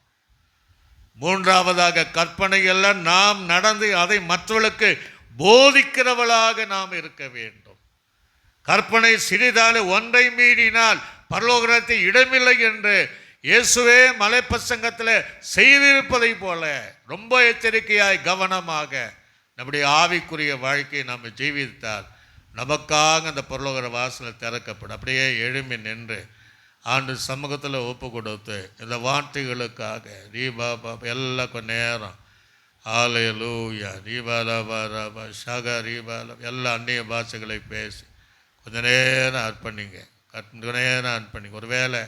3வதாக கற்பனையெல்லாம் நாம் நடந்து அதை மற்றவர்களுக்கு போதிக்கிறவளாக நாம் இருக்க வேண்டும். கற்பனை சிறிதாலே ஒன்றை மீறினால் பரலோகத்தை இடமில்லை என்று இயேசுவே மலைப்பிரசங்கத்தில் செய்திருப்பதை போல ரொம்ப எச்சரிக்கையாய் கவனமாக நம்முடைய ஆவிக்குரிய வாழ்க்கையை நாம் ஜீவித்தால் நமக்காக அந்த பரலோக வாசலை திறக்கப்படும். அப்படியே எழும்பி நின்று ஆண்டு சமூகத்தில் ஒப்பு கொடுத்து இந்த வார்த்தைகளுக்காக ரீபாபா எல்லாம் கொஞ்ச நேரம் ஆலயலூயா ரீபாலாபா ஷக ரீபாலா எல்லா அந்நிய பாஷைகளை பேசி கொஞ்ச நேரம் அர்ப்பணிங்க. ஒருவேளை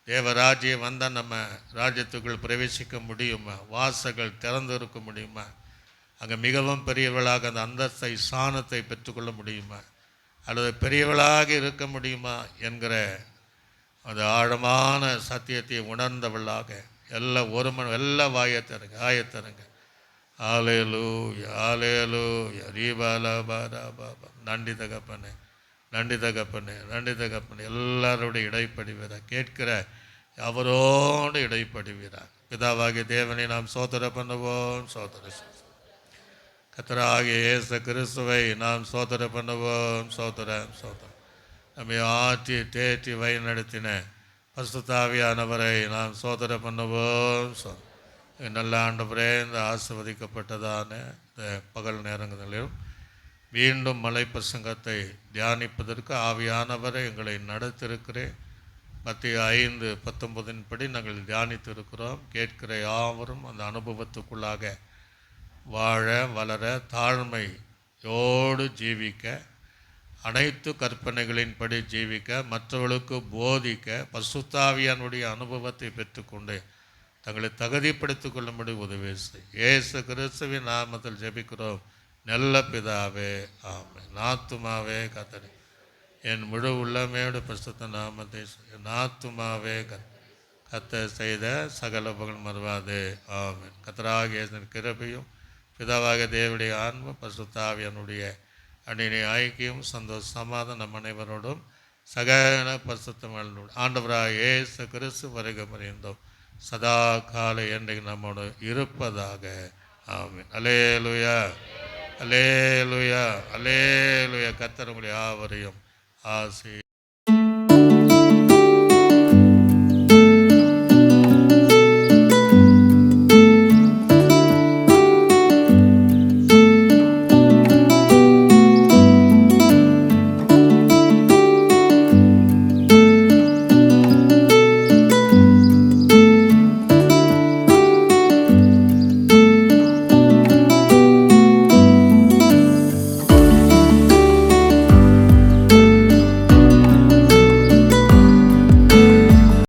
தேவராஜ்யம் வந்தால் நம்ம ராஜ்யத்துக்குள் பிரவேசிக்க முடியுமா? வாசல்கள் திறந்து இருக்க முடியுமா? அங்கே மிகவும் பெரியவளாக அந்த அந்தஸ்தை சாணத்தை பெற்றுக்கொள்ள முடியுமா? அல்லது பெரியவளாக இருக்க முடியுமா என்கிற அந்த ஆழமான சத்தியத்தை உணர்ந்தவளாக எல்லாம் ஒரு எல்லாம் ஆயத்தருங்க. Hallelujah hallelujah ரீபாலாபாபா. நன்றி தகப்பனே, நன்றி தகப்பனே, நன்றி தகப்பனே. எல்லாரோடைய இடைப்படுவீரா கேட்கிற அவரோடு இடைப்படுவீரார். பிதாவாகிய தேவனை நாம் சோதனை பண்ணுவோம். கர்த்தராகிய இயேசு கிறிஸ்துவை நாம் சோதனை பண்ணுவோம். சோதரம் நம்மை ஆற்றி தேற்றி வழிநடத்தின பரிசுத்த ஆவியானவரை நாம் சோதனை பண்ணுவோம். நல்ல ஆண்டவரே, இந்த ஆசீர்வதிக்கப்பட்டதான இந்த பகல் நேரங்களிலும் மீண்டும் மலை பிரசங்கத்தை தியானிப்பதற்கு ஆவியானவரை எங்களை நடத்திருக்கிறேன். மத்திய 5:19 படி நாங்கள் தியானித்திருக்கிறோம். கேட்கிற யாவரும் அந்த அனுபவத்துக்குள்ளாக வாழ வளர தாழ்மையோடு ஜீவிக்க, அனைத்து கற்பனைகளின்படி ஜீவிக்க, மற்றவர்களுக்கு போதிக்க, பரிசுத்த ஆவியானுடைய அனுபவத்தை பெற்றுக்கொண்டு தங்களை தகுதிப்படுத்திக் கொள்ளும்படி உதவி செய். இயேசு கிறிஸ்துவின் நாமத்தில் ஜெபிக்கிறோம் நல்ல பிதாவே, ஆமென். ஆத்துமாவே கர்த்தரை என் முழு உள்ளமையோடு பரிசுத்த நாமத்தை ஆத்துமாவே கர்த்தர் செய்த சகல புகழ் மறவாதே, ஆமென். கர்த்தராகிய இயேசுவின் கிருபையும் பிதாவாகிய தேவனுடைய ஆன்ம பரிசுத்த ஆவியானுடைய அன்னிய ஐக்கியம் சந்தோஷ சமாதானம் நம் அனைவரோடும் சகல பரிசுத்தம் ஆண்டவராக இயேசு கிறிஸ்து வருகை புரிந்தோம் சதா கால என்றைக்கு நம்மோடு இருப்பதாக, ஆமென். அல்லேலூயா அல்லேலூயா அல்லேலூயா. கர்த்தர் உங்களை யாவரையும் ஆசீர்வதிப்பாராக.